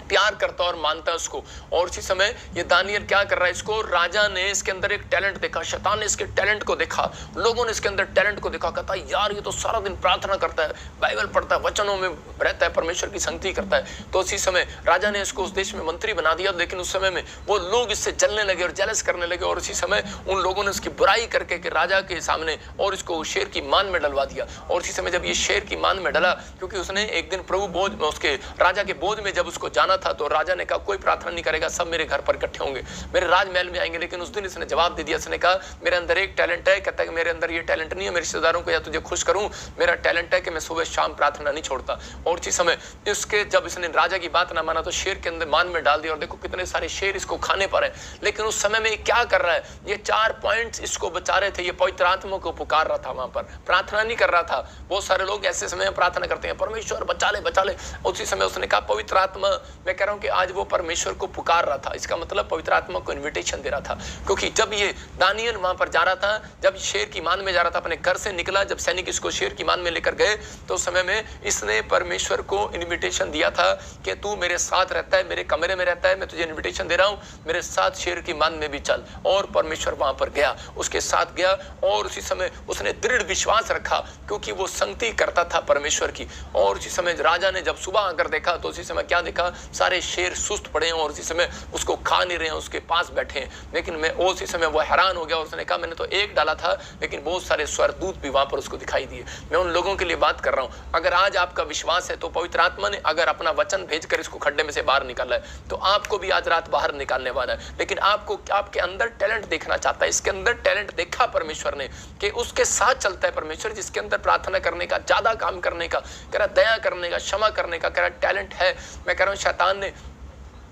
प्यार करता और मानता है उसको, और उसी समय ये दानियल क्या कर रहा है, इसको राजा ने इसके अंदर एक टैलेंट देखा, शैतान ने इसके टैलेंट को देखा, लोगों ने इसके अंदर टैलेंट को देखा, कहता है यार ये तो सारा दिन प्रार्थना करता है, बाइबल पढ़ता है, वचनों में रहता है, परमेश्वर की संगति करता है। तो उसी समय राजा ने इसको उस देश में मंत्री बना दिया, लेकिन उस समय में वो लोग इससे जलने लगे और जेलस करने लगे, और उसी समय उन लोगों ने उसकी बुराई करके कि राजा के सामने और इसको शेर की मान में डलवा दिया। और उसी समय जब ये शेर की मान में डला, क्योंकि उसने एक दिन प्रभु बोझ उसके राजा के बोझ में जब उसको जाना था, तो राजा ने कहा कोई प्रार्थना नहीं करेगा, सब मेरे घर पर इकट्ठे होंगे, मेरे राजमहल में आएंगे। लेकिन उस दिन इसने जवाब दे दिया, इसने कहा मेरे अंदर एक टैलेंट है, कहता है कि मेरे अंदर ये टैलेंट नहीं है मेरे रिश्तेदारों को या तुझे खुश करूं, मेरा टैलेंट है कि मैं सुबह शाम प्रार्थना नहीं छोड़ता। और उसी समय इसके जब इसने राजा की बात ना माना तो शेर के अंदर मान में डाल दिया, और देखो कितने सारे शेर इसको खाने पर है। लेकिन उस समय में क्या कर रहा है, ये 4 पॉइंट्स इसको बचा रहे थे, ये पवित्र आत्मा को पुकार रहा था, वहां पर प्रार्थना नहीं कर रहा था। बहुत सारे लोग ऐसे समय में प्रार्थना करते हैं, परमेश्वर बचा ले बचा ले। उसी समय उसने कहा पवित्र आत्मा, मैं कह रहा हूं कि आज वो परमेश्वर को पुकार रहा था, इसका मतलब पवित्र आत्मा को इनविटेशन दे रहा था। क्योंकि जब ये दानियल वहां पर जा रहा था, जब शेर की मान में जा रहा था, अपने घर से निकला, जब सैनिक इसको शेर की मान में लेकर गए, तो समय में इसने परमेश्वर को इनविटेशन दिया था कि तू मेरे साथ रहता है, मेरे कमरे में रहता है, मैं तुझे इनविटेशन दे रहा हूं, मेरे साथ शेर की मान में भी चल। और परमेश्वर वहां पर गया, उसके साथ गया, और उसी समय उसने दृढ़ विश्वास रखा, क्योंकि वो संगति करता था परमेश्वर की। और उसी समय राजा ने जब सुबह आकर देखा, तो उसी समय क्या देखा, सारे शेर सुस्त पड़े हैं और उसी समय उसको खा नहीं रहे हैं, उसके पास बैठे हैं। लेकिन मैं उसी समय वो हैरान हो गया, और उसने कहा मैंने तो एक डाला था, लेकिन बहुत सारे स्वर्गदूत भी वहां पर उसको दिखाई दिए। मैं उन लोगों के लिए बात कर रहा हूं, अगर आज आपका विश्वास है तो पवित्र आत्मा ने अगर अपना वचन भेजकर इसको खड्डे में से बाहर निकाला है, तो आपको भी आज रात बाहर निकालने वाला है। लेकिन आपको आपके अंदर टैलेंट देखना चाहता है, इसके अंदर टैलेंट देखा परमेश्वर ने कि उसके साथ चलता है परमेश्वर, जिसके अंदर प्रार्थना करने का, ज्यादा काम करने का, कह रहा दया करने का, क्षमा करने का, कह रहा टैलेंट है। मैं कह रहा हूं शैतान ने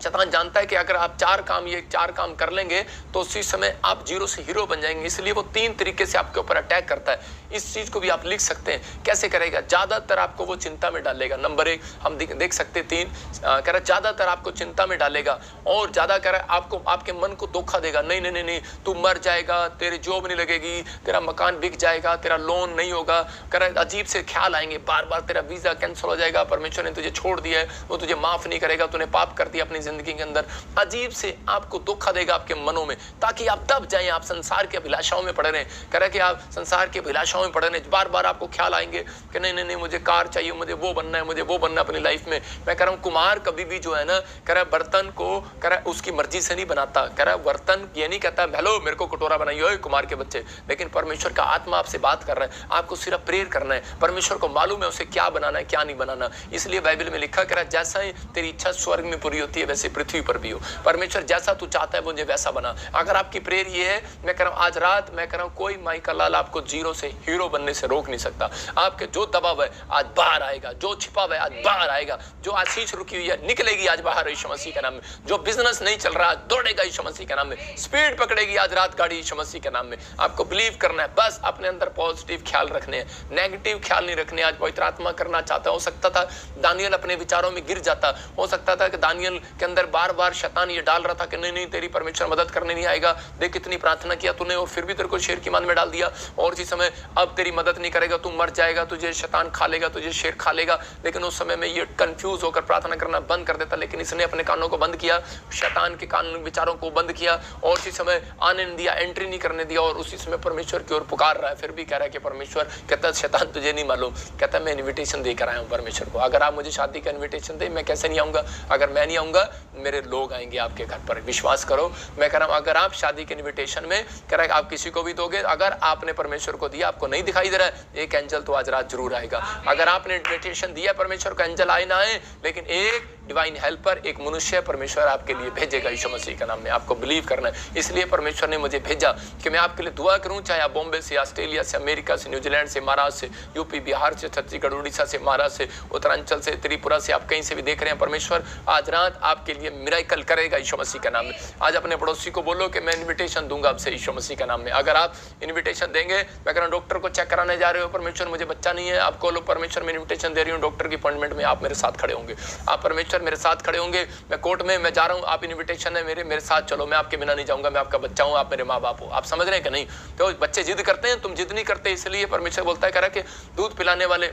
शैतान जानता है कि अगर आप ये चार काम कर लेंगे तो उसी समय आप जीरो से हीरो बन जाएंगे, इसलिए वो 3 तरीके से आपके ऊपर अटैक करता है। इस चीज को भी आप लिख सकते हैं, कैसे करेगा? ज्यादातर आपको वो चिंता में डालेगा। नंबर 1 हम देख सकते हैं 3 कह रहा ज्यादातर आपको चिंता में डालेगा और ज्यादा कह रहा आपको आपके मन को धोखा देगा। नहीं नहीं नहीं नहीं, तू मर जाएगा, तेरी जॉब नहीं लगेगी, तेरा मकान बिक जाएगा, तेरा लोन नहीं होगा। कह रहा अजीब से ख्याल आएंगे, बार बार तेरा वीजा कैंसिल हो जाएगा, परमेश्वर ने तुझे छोड़ दिया है, वो तुझे माफ नहीं करेगा, तूने पाप कर दिया अपनी जिंदगी के अंदर। अजीब से आपको धोखा देगा आपके मनों में, ताकि आप दब जाएं, आप संसार के अभिलाषाओं में पड़े रहें। कह रहा कि आप संसार के अभिलाषाओं में पड़े रहें, बार बार आपको ख्याल आएंगे कि नहीं नहीं नहीं मुझे कार चाहिए, मुझे वो बनना है, मुझे वो बनना है अपनी लाइफ में। मैं कह रहा हूँ कुम्हार कभी भी जो है ना, कह रहा बर्तन को कह रहा उसकी मर्जी से नहीं बनाता। कह रहा बर्तन ये नहीं कहता हेलो मेरे को कटोरा बनाइए कुम्हार के बच्चे, लेकिन परमेश्वर का आत्मा आपसे बात कर रहा है, आपको सिर्फ प्रेयर करना है। परमेश्वर को मालूम है उसे क्या बनाना है क्या नहीं बनाना, इसलिए बाइबल में लिखा कह रहा जैसा ही तेरी इच्छा स्वर्ग में पूरी होती है वैसे पृथ्वी पर भी हो। परमेश्वर जैसा तू चाहता है मुझे वैसा बना। अगर आपकी प्रेयर ये है, मैं कह रहा हूँ आज रात मैं कह रहा हूँ कोई माई का लाल आपको जीरो से हीरो बनने से रोक नहीं सकता। आपके जो दबाव है आज बाहर आएगा, जो छिपा हुआ है आज बाहर आएगा, जो आशीष रुकी हुई है निकलेगी आज बाहर यीशु मसीह के नाम में, जो बिजनेस नहीं चल रहा दौड़ेगा यीशु मसीह के नाम में, स्पीड पकड़ेगी आज रात गाड़ी यीशु मसीह के नाम में। आपको बिलीव करना है, बस अपने अंदर पॉजिटिव ख्याल रखने हैं, नेगेटिव ख्याल नहीं रखने। आज पवित्र आत्मा करना चाहता है। हो सकता था दानियल अपने विचारों में गिर जाता, हो सकता था कि दानियल के अंदर बार बार शैतान ये डाल रहा था कि नहीं नहीं तेरी परमेश्वर मदद करने नहीं आएगा, देख कितनी प्रार्थना किया तूने और फिर भी तेरे को शेर की मान में डाल दिया, और इसी समय अब तेरी मदद नहीं करेगा, तू मर जाएगा, तुझे शैतान खा लेगा, तुझे शेर खा लेगा। लेकिन उस समय में ये कंफ्यूज होकर प्रार्थना करना बंद कर देता, लेकिन इसने अपने कानों को बंद किया, शैतान के कान विचारों को बंद किया और उसी समय आने नहीं दिया, एंट्री नहीं करने दिया, और उसी समय परमेश्वर की ओर पुकार रहा है। फिर भी कह रहा है कि परमेश्वर, कहता है शैतान तुझे नहीं मालूम, कहता है मैं इन्विटेशन देकर आया हूँ परमेश्वर को। अगर आप मुझे शादी का इन्विटेशन दे, मैं कैसे नहीं आऊंगा? अगर मैं नहीं आऊंगा मेरे लोग आएंगे आपके घर पर, विश्वास करो। मैं कह रहा हूँ अगर आप शादी के इन्विटेशन में कह रहा है आप किसी को भी दोगे, अगर आपने परमेश्वर को दिया, आपको नहीं दिखाई दे रहा है, एक एंजल तो आज रात जरूर आएगा। अगर आपने इन्विटेशन दिया परमेश्वर का, एंजल आए ना आए, लेकिन एक डिवाइन हेल्पर, एक मनुष्य परमेश्वर आपके लिए भेजेगा यीशु मसीह के नाम में। आपको बिलीव करना है, इसलिए परमेश्वर ने मुझे भेजा कि मैं आपके लिए दुआ करूं, चाहे आप बॉम्बे से, ऑस्ट्रेलिया से, अमेरिका से, न्यूजीलैंड से, महाराष्ट्र से, यूपी, बिहार से, छत्तीसगढ़, उड़ीसा से, महाराष्ट्र से, उत्तरांचल से, त्रिपुरा से, आप कहीं से भी देख रहे हैं। परमेश्वर आज रात आपके लिए मिरेकल करेगा यीशु मसीह के नाम में। आज अपने पड़ोसी को बोलो कि मैं इन्विटेशन दूंगा आपसे यीशु मसीह के नाम में। अगर आप इन्विटेशन देंगे, मैं कह रहा हूं डॉक्टर को चेक कराने जा रहे हो, परमेश्वर मुझे बच्चा नहीं है, आपको लो परमेश्वर मैं इन्विटेशन दे रही हूँ डॉक्टर की अपॉइंटमेंट में, आप मेरे साथ खड़े होंगे। आप परमेश्वर मेरे साथ खड़े होंगे, मैं कोर्ट में मैं जा रहा हूं, आप इन्विटेशन है मेरे साथ चलो, मैं आपके बिना नहीं जाऊंगा, मैं आपका बच्चा हूं, आप मेरे माँ बाप हो। आप समझ रहे हैं कि नहीं? तो बच्चे जिद करते हैं, तुम जिद नहीं करते, इसलिए परमेश्वर बोलता है कह रहा कि दूध पिलाने वाले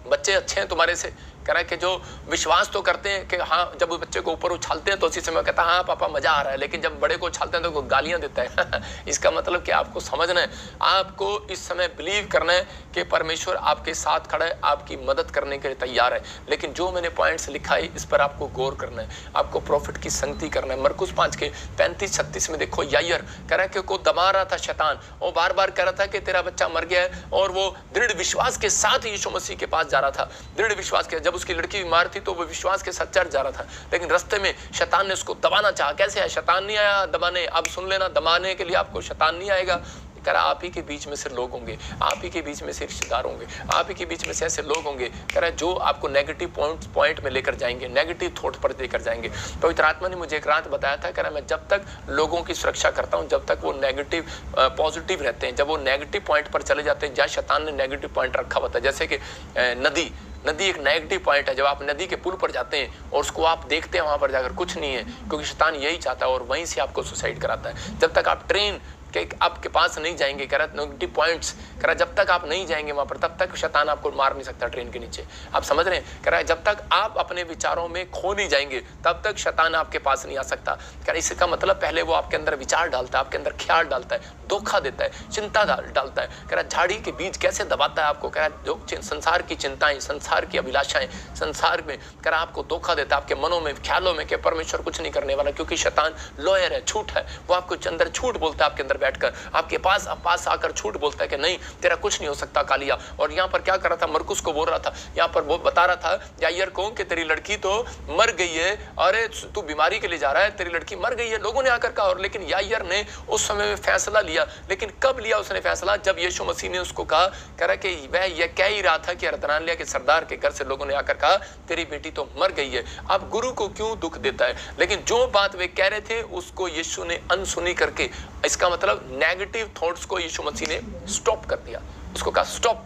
बच्चे अच्छे हैं तुम्हारे से। कह रहा है कि जो विश्वास तो करते हैं कि हाँ, जब बच्चे को ऊपर उछालते हैं तो उसी समय कहता है हाँ पापा मजा आ रहा है, लेकिन जब बड़े को उछालते हैं तो वो गालियां देता है। इसका मतलब कि आपको समझना है, आपको इस समय बिलीव करना है कि परमेश्वर आपके साथ खड़ा है, आपकी मदद करने के लिए तैयार है। लेकिन जो मैंने पॉइंट्स लिखा है इस पर आपको गौर करना है, आपको प्रॉफिट की संगति करना है। मरकुस 5 के 35-36 में देखो, यायर कह रहा है कि को दबा रहा था शैतान, और बार बार कह रहा था कि तेरा बच्चा मर गया है, और वो दृढ़ विश्वास के साथ यीशु मसीह के पास जा रहा था। दृढ़ विश्वास के, जब उसकी लड़की बीमार थी तो वो विश्वास के साथ चर्च जा रहा था, लेकिन रास्ते में शैतान ने उसको दबाना चाहा। कैसे है? शैतान नहीं आया दबाने, अब सुन लेना, दबाने के लिए आपको शैतान नहीं आएगा। कह रहा आप ही के बीच में से लोग होंगे, आप ही के बीच में से रिश्तेदार होंगे, आप ही के बीच में से ऐसे लोग होंगे कह रहा जो आपको नेगेटिव पॉइंट में लेकर जाएंगे, नेगेटिव थॉट पर लेकर जाएंगे। पवित्र आत्मा ने मुझे एक रात बताया था, कह रहा मैं जब तक लोगों की सुरक्षा करता हूं, जब तक वो नेगेटिव पॉजिटिव रहते हैं, जब वो नेगेटिव पॉइंट पर चले जाते हैं जहाँ शैतान ने नेगेटिव पॉइंट रखा होता है, जैसे कि नदी एक नेगेटिव पॉइंट है। जब आप नदी के पुल पर जाते हैं और उसको आप देखते हैं वहां पर जाकर कुछ नहीं है, क्योंकि शैतान यही चाहता है और वहीं से आपको सुसाइड कराता है। जब तक आप ट्रेन के आपके पास नहीं जाएंगे, कह रहा नेगेटिव पॉइंट्स, कह रहा जब तक आप नहीं जाएंगे वहां पर तब तक शैतान आपको मार नहीं सकता ट्रेन के नीचे। आप समझ रहे हैं? कह रहा है जब तक आप अपने विचारों में खो नहीं जाएंगे तब तक शैतान आपके पास नहीं आ सकता। कह रहा इसका मतलब पहले वो आपके अंदर विचार डालता है, आपके अंदर ख्याल डालता है, धोखा देता है, चिंता डालता है। कह रहा झाड़ी के बीज कैसे दबाता है आपको, कह रहा जो संसार की चिंताएं, संसार की अभिलाषाएं, संसार में कह रहा आपको धोखा देता है, आपके मनों में, ख्यालों में कि परमेश्वर कुछ नहीं करने वाला, क्योंकि शैतान लॉयर है, झूठ है, वो आपको अंदर झूठ बोलता है, आपके अंदर पर बैठकर आपके पास आकर झूठ बोलता है कि नहीं तेरा कुछ नहीं हो सकता कालिया। और यहाँ पर क्या कर रहा था, मरकुस को बोल रहा था, यहाँ पर वो बता रहा था याईर को कि तेरी लड़की तो मर गई है, अरे तू बीमारी के लिए जा रहा है, तेरी लड़की मर गई है, लोगों ने आकर कहा। और लेकिन याईर ने उस समय में फैसला लिया। लेकिन कब लिया उसने फैसला, जब यीशु मसीह ने उसको कहा, कह रहा कि वह यह कह ही रहा था कि अर्धनालिया के सरदार के घर से लोगों ने आकर कहा तेरी बेटी तो मर गई है। अब गुरु को क्यों दुख देता है, लेकिन जो बात वे कह रहे थे उसको यीशु ने अनसुनी करके, इसका मतलब नेगेटिव थॉट्स को यीशु मसीह ने स्टॉप कर दिया। उसको कहा स्टॉप,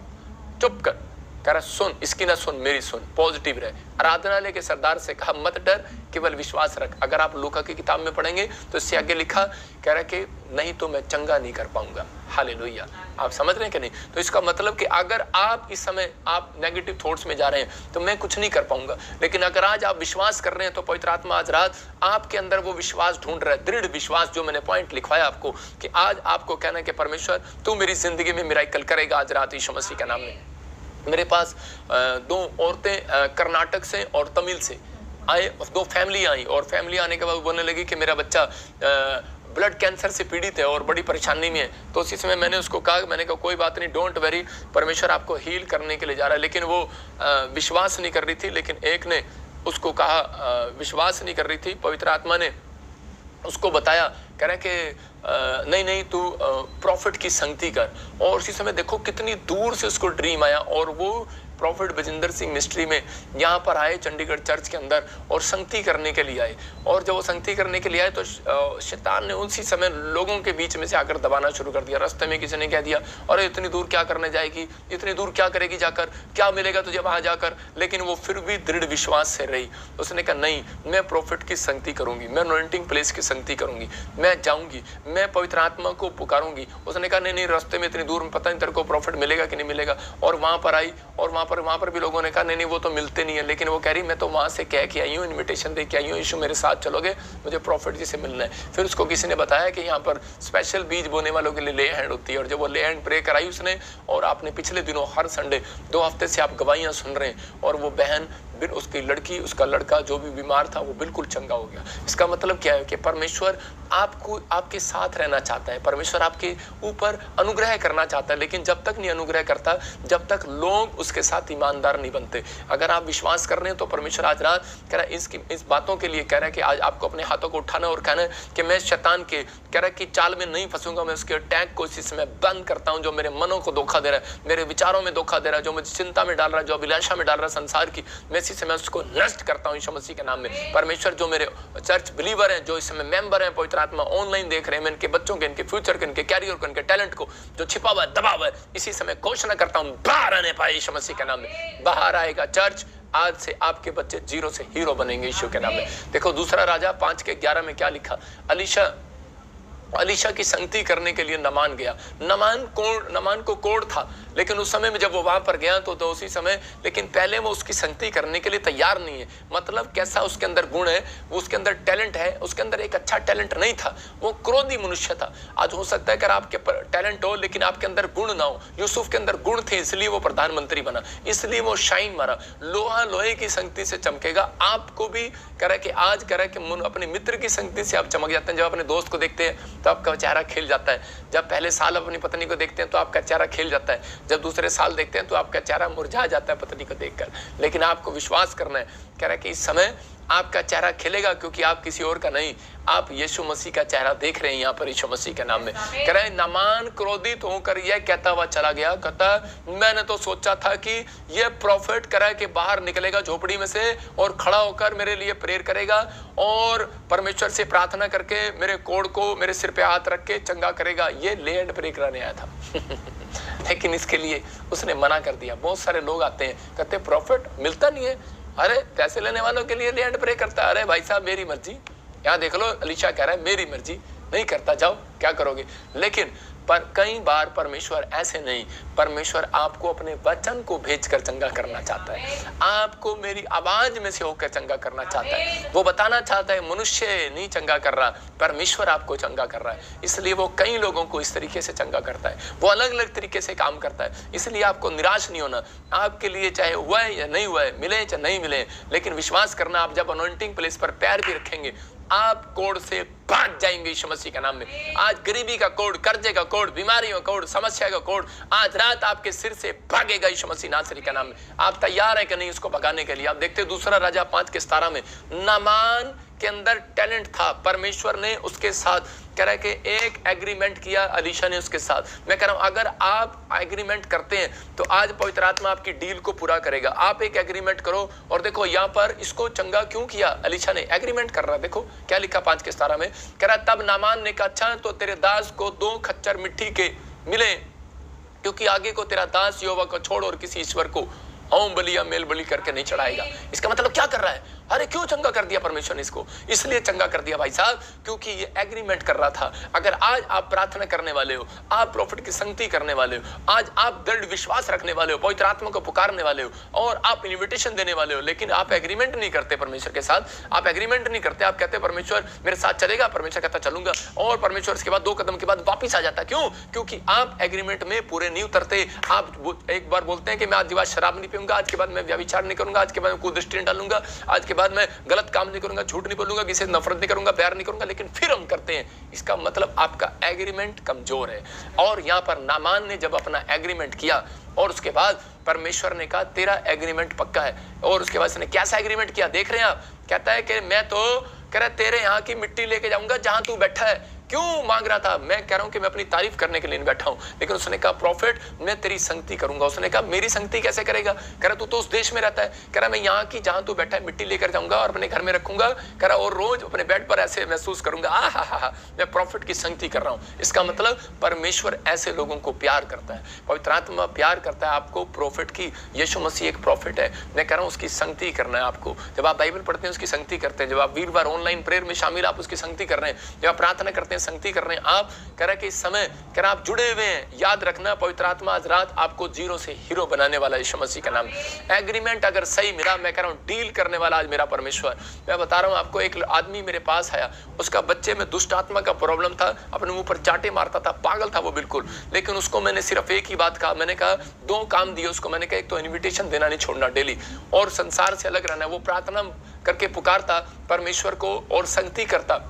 चुप कर, कह रहा सुन, इसकी ना सुन, मेरी सुन, पॉजिटिव रहे। आराधनालय के सरदार से कहा मत डर, केवल विश्वास रख। अगर आप लूका की किताब में पढ़ेंगे तो इससे आगे लिखा, कह रहा कि नहीं तो मैं चंगा नहीं कर पाऊंगा। हालेलुया, आप समझ रहे हैं कि नहीं? तो इसका मतलब कि अगर आप इस समय आप नेगेटिव थॉट्स में जा रहे हैं तो मैं कुछ नहीं कर पाऊंगा। लेकिन अगर आज आप विश्वास कर रहे हैं तो पवित्र आत्मा आज रात आपके अंदर वो विश्वास ढूंढ रहा है, दृढ़ विश्वास, जो मैंने पॉइंट लिखवाया आपको कि आज आपको कहना है कि परमेश्वर तू मेरी जिंदगी में मिराकल करेगा आज रात यीशु मसीह के नाम में। मेरे पास दो औरतें कर्नाटक से और तमिल से आए, दो फैमिली आई, और फैमिली आने के बाद बोलने लगी कि मेरा बच्चा ब्लड कैंसर से पीड़ित है और बड़ी परेशानी में है। तो उसी समय मैंने उसको कहा, मैंने कहा कोई बात नहीं, डोंट वेरी, परमेश्वर आपको हील करने के लिए जा रहा है। लेकिन वो विश्वास नहीं कर रही थी। लेकिन एक ने उसको कहा, विश्वास नहीं कर रही थी, पवित्र आत्मा ने उसको बताया, कह रहे कि नहीं नहीं तू प्रॉफिट की संगति कर। और उसी समय देखो कितनी दूर से उसको ड्रीम आया, और वो प्रॉफिट बजिंदर सिंह मिस्ट्री में यहाँ पर आए चंडीगढ़ चर्च के अंदर और संगति करने के लिए आए। और जब वो संगति करने के लिए आए तो शैतान ने उसी समय लोगों के बीच में से आकर दबाना शुरू कर दिया। रास्ते में किसी ने कह दिया, अरे इतनी दूर क्या करने जाएगी, इतनी दूर क्या करेगी जाकर, क्या मिलेगा तुझे वहां जाकर। लेकिन वो फिर भी दृढ़ विश्वास से रही। उसने कहा नहीं, मैं प्रॉफिट की संगति करूंगी, मैं अनॉइंटिंग प्लेस की संगति करूंगी, मैं जाऊंगी, मैं पवित्र आत्मा को पुकारूंगी। उसने कहा नहीं नहीं, रास्ते में इतनी दूर में पता नहीं तेरे को प्रॉफिट मिलेगा कि नहीं मिलेगा। और वहां पर आई, और वहां पर भी लोगों ने कहा नहीं नहीं वो तो मिलते नहीं है। लेकिन वो कह रही मैं तो वहां से कह के आई हूँ, इन्विटेशन दे के आई हूँ, यीशु मेरे साथ चलोगे, मुझे प्रॉफिट जी से मिलना है। फिर उसको किसी ने बताया कि यहाँ पर स्पेशल बीज बोने वालों के लिए ले हैंड होती है। और जब वो ले हैंड प्रे कराई उसने, और आपने पिछले दिनों हर संडे 2 हफ्ते से आप गवाहियां सुन रहे हैं, और वो बहन, उसकी लड़की, उसका लड़का जो भी बीमार था वो बिल्कुल चंगा हो गया। इसका मतलब क्या है कि परमेश्वर आपको, आपके साथ रहना चाहता है, परमेश्वर आपके ऊपर अनुग्रह करना चाहता है। लेकिन जब तक नहीं अनुग्रह करता, जब तक लोग उसके साथ ईमानदार नहीं बनते। अगर आप विश्वास कर रहे हैं तो परमेश्वर आज रात कह रहा है इस बातों के लिए कह रहा है कि आज आपको अपने हाथों को उठाना और कहना है कि मैं शैतान के, कह रहा है कि चाल में नहीं फंसूंगा, मैं उसके अटैक को इसी समय बंद करता हूं, जो मेरे मनों को धोखा दे रहा है, मेरे विचारों में धोखा दे रहा है, जो मुझे चिंता में डाल रहा है, जो अभिलाषा में डाल रहा है संसार की, मैं इसी समय उसको नष्ट करता हूं यीशु मसीह के नाम में। परमेश्वर जो मेरे चर्च बिलीवर हैं, जो इस समय मेंबर हैं, पवित्र आत्मा ऑनलाइन देख रहे हैं, मैं इनके बच्चों के, इनके फ्यूचर के, इनके कैरियर को, इनके टैलेंट को जो छिपा हुआ है, दबा हुआ है, इसी समय घोषणा करता हूं बाहर आने पाए यीशु मसीह के नाम में। बाहर आएगा चर्च, आज से आपके बच्चे 0 से हीरो बनेंगे यीशु के नाम में। देखो दूसरा राजा 5:11 में क्या लिखा, अलीशा की संगति करने के लिए नमान गया। नमान को कोढ़ था, लेकिन उस समय में जब वो वहां पर गया तो उसी समय, लेकिन पहले वो उसकी संगति करने के लिए तैयार नहीं है। मतलब कैसा उसके अंदर गुण है, वो उसके अंदर टैलेंट है, उसके अंदर एक अच्छा टैलेंट नहीं था, वो क्रोधी मनुष्य था। आज हो सकता है कि आपके टैलेंट हो लेकिन आपके अंदर गुण ना हो। यूसुफ के अंदर गुण थे, इसलिए वो प्रधानमंत्री बना, इसलिए वो शाइन मारा। लोहा लोहे की संगति से चमकेगा। आपको भी कह रहा है कि आज कह रहा है कि अपने मित्र की संगति से आप चमक जाते हैं। जब अपने दोस्त को देखते हैं तो आपका चेहरा खिल जाता है। जब पहले साल अपनी पत्नी को देखते हैं तो आपका चेहरा खिल जाता है। जब दूसरे साल देखते हैं तो आपका चेहरा मुरझा जाता है पत्नी को देखकर। लेकिन आपको विश्वास करना है, कह रहा है कि इस समय आपका चेहरा खिलेगा, क्योंकि आप किसी और का नहीं, आप यीशु मसीह का चेहरा देख रहे हैं यहाँ पर यीशु मसीह के नाम में। कह रहे हैं नामान क्रोधित होकर यह कहता हुआ चला गया, कहता मैंने तो सोचा था कि यह प्रॉफिट कह रहा है कि बाहर निकलेगा झोपड़ी में से और खड़ा होकर मेरे लिए प्रेयर करेगा और परमेश्वर से प्रार्थना करके मेरे कोढ़ को मेरे सिर पे हाथ रख के चंगा करेगा। ये ले एंड प्रे कराने आया था लेकिन इसके लिए उसने मना कर दिया। बहुत सारे लोग आते हैं, कहते प्रॉफिट मिलता नहीं है, अरे पैसे लेने वालों के लिए ले एंड प्रे करता है। अरे भाई साहब मेरी मर्जी, यहाँ देख लो अलीशा कह रहा है मेरी मर्जी, नहीं करता जाओ क्या करोगे। लेकिन पर कई बार परमेश्वर ऐसे नहीं, परमेश्वर आपको अपने वचन को भेजकर चंगा करना चाहता है, आपको मेरी आवाज में से होकर चंगा करना चाहता है। वो बताना चाहता है मनुष्य नहीं चंगा कर रहा, परमेश्वर आपको चंगा कर रहा है। इसलिए वो कई लोगों को इस तरीके से चंगा करता है, वो अलग अलग तरीके से काम करता है। इसलिए आपको निराश नहीं होना, आपके लिए चाहे हुआ है या नहीं हुआ है, मिले चाहे नहीं मिले, लेकिन विश्वास करना, आप जब अनॉइंटिंग प्लेस पर पैर भी रखेंगे आप कोड से भाग जाएंगे यीशु मसीह के नाम में। आज गरीबी का कोड, कर्जे का कोड, बीमारियों का कोड, समस्या का कोड आज रात आपके सिर से भागेगा यीशु मसीह नासरी के नाम में। आप तैयार हैं कि नहीं उसको भगाने के लिए? आप देखते दूसरा राजा 5:17 में नामान के अंदर टैलेंट था, परमेश्वर ने उसके साथ कह रहा है कि एक एग्रीमेंट किया अलीशा ने उसके साथ। मैं कह रहा हूं अगर आप एग्रीमेंट करते हैं तो आज पवित्र आत्मा आपकी डील को पूरा करेगा। आप एक एग्रीमेंट करो और देखो यहाँ पर इसको चंगा क्यों किया अलीशा ने, एग्रीमेंट कर रहा। देखो क्या लिखा 5:17 में, कह रहा तब नामान ने कहा अच्छा तो तेरे दास को 2 खच्चर मिट्टी के मिले, क्योंकि आगे को तेरा दास यहोवा को छोड़ और किसी ईश्वर को होम बलि या मेल बलि करके नहीं चढ़ाएगा। इसका मतलब क्या कर रहा है? अरे क्यों चंगा कर दिया परमेश्वर ने इसको? इसलिए चंगा कर दिया भाई साहब क्योंकि ये एग्रीमेंट कर रहा था। अगर आज आप प्रार्थना करने वाले हो, आप प्रॉफिट की संगति करने वाले हो, आज आप दृढ़ विश्वास रखने वाले हो, पवित्र आत्मा को पुकारने वाले हो और आप इन्विटेशन देने वाले हो, लेकिन आप एग्रीमेंट नहीं करते परमेश्वर के साथ, आप एग्रीमेंट नहीं करते, आप कहते परमेश्वर मेरे साथ चलेगा, परमेश्वर कहता चलूंगा, और परमेश्वर इसके बाद 2 कदम के बाद वापिस आ जाता। क्यों? क्योंकि आप एग्रीमेंट में पूरे नहीं उतरते। आप एक बार बोलते हैं कि मैं आज के बाद शराब नहीं पीऊंगा, आज के बाद मैं व्यभिचार नहीं करूंगा, आज के बाद मैं कुदृष्टि नहीं डालूंगा, आज के बाद मैं गलत काम नहीं करूंगा, झूठ नहीं बोलूंगा, किसी से नफरत नहीं करूंगा, प्यार नहीं करूंगा, लेकिन फिर हम करते हैं। इसका मतलब आपका एग्रीमेंट कमजोर है। और यहां पर नामान ने जब अपना एग्रीमेंट किया और उसके बाद परमेश्वर ने कहा तेरा एग्रीमेंट पक्का है, और उसके बाद उसने कैसा एग्रीमेंट किया देख रहे हैं आप? कहता है कि मैं तो कह रहा तेरे यहाँ की मिट्टी लेके जाऊंगा जहां तू बैठा है। क्यों मांग रहा था? मैं कह रहा हूं कि मैं अपनी तारीफ करने के लिए नहीं बैठा हूं, लेकिन उसने कहा प्रॉफिट मैं तेरी संगति करूंगा। उसने कहा मेरी संगति कैसे करेगा? कह रहा तू तो उस देश में रहता है, कह रहा मैं यहाँ की जहां तू बैठा है मिट्टी लेकर जाऊंगा और अपने घर में रखूंगा, कह रहा और रोज अपने बेड पर ऐसे महसूस करूंगा मैं प्रॉफिट की संगति कर रहा हूं। इसका मतलब परमेश्वर ऐसे लोगों को प्यार करता है, पवित्र आत्मा प्यार करता है आपको प्रॉफिट की। यीशु मसीह एक प्रॉफिट है, मैं कह रहा हूं उसकी संगति करना है आपको। जब आप बाइबल पढ़ते हैं उसकी संगति करते हैं, जब आप वीरवार ऑनलाइन प्रेयर में शामिल आप उसकी संगति कर रहे हैं, जब आप प्रार्थना करते हैं संगति कर रहे हैं, आप कह रहे कि इस समय कह रहे आप जुड़े हुए हैं। याद रखना पवित्र आत्मा आज रात आपको जीरो से हीरो बनाने वाला यीशु मसीह का नाम। एग्रीमेंट अगर सही मिला, मैं कह रहा हूं डील करने वाला आज मेरा परमेश्वर। मैं बता रहा हूं आपको, एक आदमी मेरे पास आया, उसका बच्चे में दुष्ट आत्मा का प्रॉब्लम था, अपने मुंह पर चाटे मारता था, पागल था वो बिल्कुल। लेकिन उसको मैंने सिर्फ एक ही बात कहा, मैंने कहा 2 काम दिए उसको। मैंने कहा एक तो इन्विटेशन देना नहीं छोड़ना डेली, और संसार से अलग रहना। वो प्रार्थना करके पुकारता परमेश्वर को और संगति करता।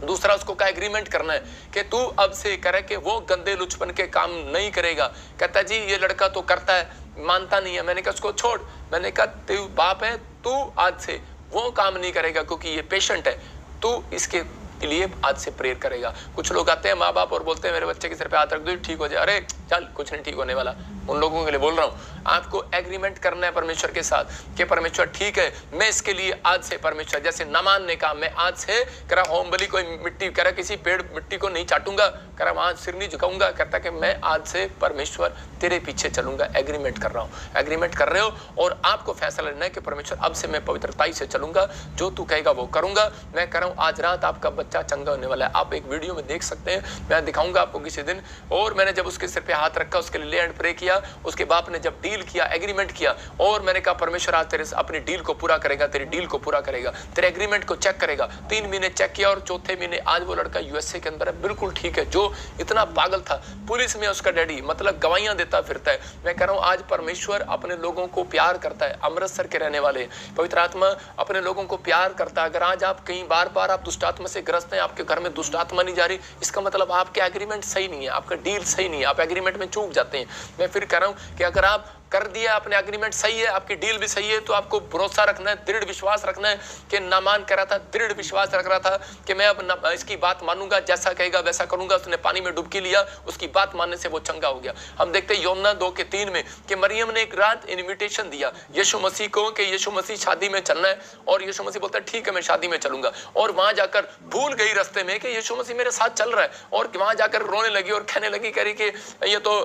दूसरा उसको का एग्रीमेंट करना है कि तू अब से करे कि वो गंदे लुचपन के काम नहीं करेगा। कहता जी ये लड़का तो करता है, मानता नहीं है। मैंने कहा उसको छोड़, मैंने कहा तू बाप है, तू आज से वो काम नहीं करेगा क्योंकि ये पेशेंट है, तू इसके लिए आज से प्रेयर करेगा। कुछ लोग आते हैं माँ बाप और बोलते हैं मेरे बच्चे के सिर पे हाथ रख दो ठीक हो जाए। अरे चल कुछ नहीं ठीक होने वाला। उन लोगों के लिए बोल रहा हूँ, आपको एग्रीमेंट करना है परमेश्वर के साथ कि परमेश्वर ठीक है मैं इसके लिए आज से परमेश्वर, जैसे नामान ने कहा मैं आज से करा होम बलि कोई मिट्टी करा किसी पेड़ मिट्टी को नहीं चाटूंगा, करा वहां सिर नहीं झुकाऊंगा, कहता कि मैं आज से परमेश्वर तेरे पीछे चलूंगा। एग्रीमेंट कर रहा हूँ, एग्रीमेंट कर रहे हो और आपको फैसला लेना है कि परमेश्वर अब से मैं पवित्रताई से चलूंगा, जो तू कहेगा वो करूंगा। मैं कह रहा हूँ आज रात आपका बच्चा चंगा होने वाला है। आप एक वीडियो में देख सकते हैं, मैं दिखाऊंगा आपको किसी दिन। और मैंने जब उसके सिर पे हाथ रखा, उसके लिए एंड प्रे किया, उसके बाप ने जब डील किया, एग्रीमेंट किया, और मैंने कहा परमेश्वर आज तेरे अपनी डील को पूरा करेगा, तेरी डील को पूरा करेगा, तेरे एग्रीमेंट को चेक करेगा। 3 महीने चेक किया और चौथे महीने आज वो लड़का यूएसए के अंदर है, बिल्कुल ठीक है। जो इतना पागल था, पुलिस में उसका डैडी, मतलब गवाहियां देता फिरता है। मैं कह रहा हूं आज परमेश्वर अपने लोगों को प्यार करता है। अमृतसर के रहने वाले पवित्र आत्मा अपने लोगों को प्यार करता है। अगर आज आप कहीं बार बार आप दुष्ट आत्मा से ग्रस्त हैं, आपके घर में दुष्ट आत्मा नहीं जा रही, इसका मतलब आपके एग्रीमेंट सही नहीं है, आपका डील सही नहीं है, आप एग्रीमेंट में चूक जाते हैं। मैं फिर कह रहा हूं कि अगर आप कर दिया अपने एग्रीमेंट सही है, आपकी डील भी सही है, तो आपको भरोसा रखना है, दृढ़ विश्वास रखना है कि नामान कह रहा था, दृढ़ विश्वास रख रहा था कि मैं अब इसकी बात मानूंगा, जैसा कहेगा वैसा करूंगा। उसने पानी में डुबकी लिया, उसकी बात मानने से वो चंगा हो गया। हम देखते हैं यूहन्ना 2:3 में कि मरियम ने एक रात इन्विटेशन दिया यीशु मसीह को कि यीशु मसीह शादी में चलना है, और यीशु मसीह बोलता है ठीक है मैं शादी में चलूंगा। और वहां जाकर भूल गई रास्ते में कि यीशु मसीह मेरे साथ चल रहा है, और वहां जाकर रोने लगी और कहने लगी, कह रही कि ये तो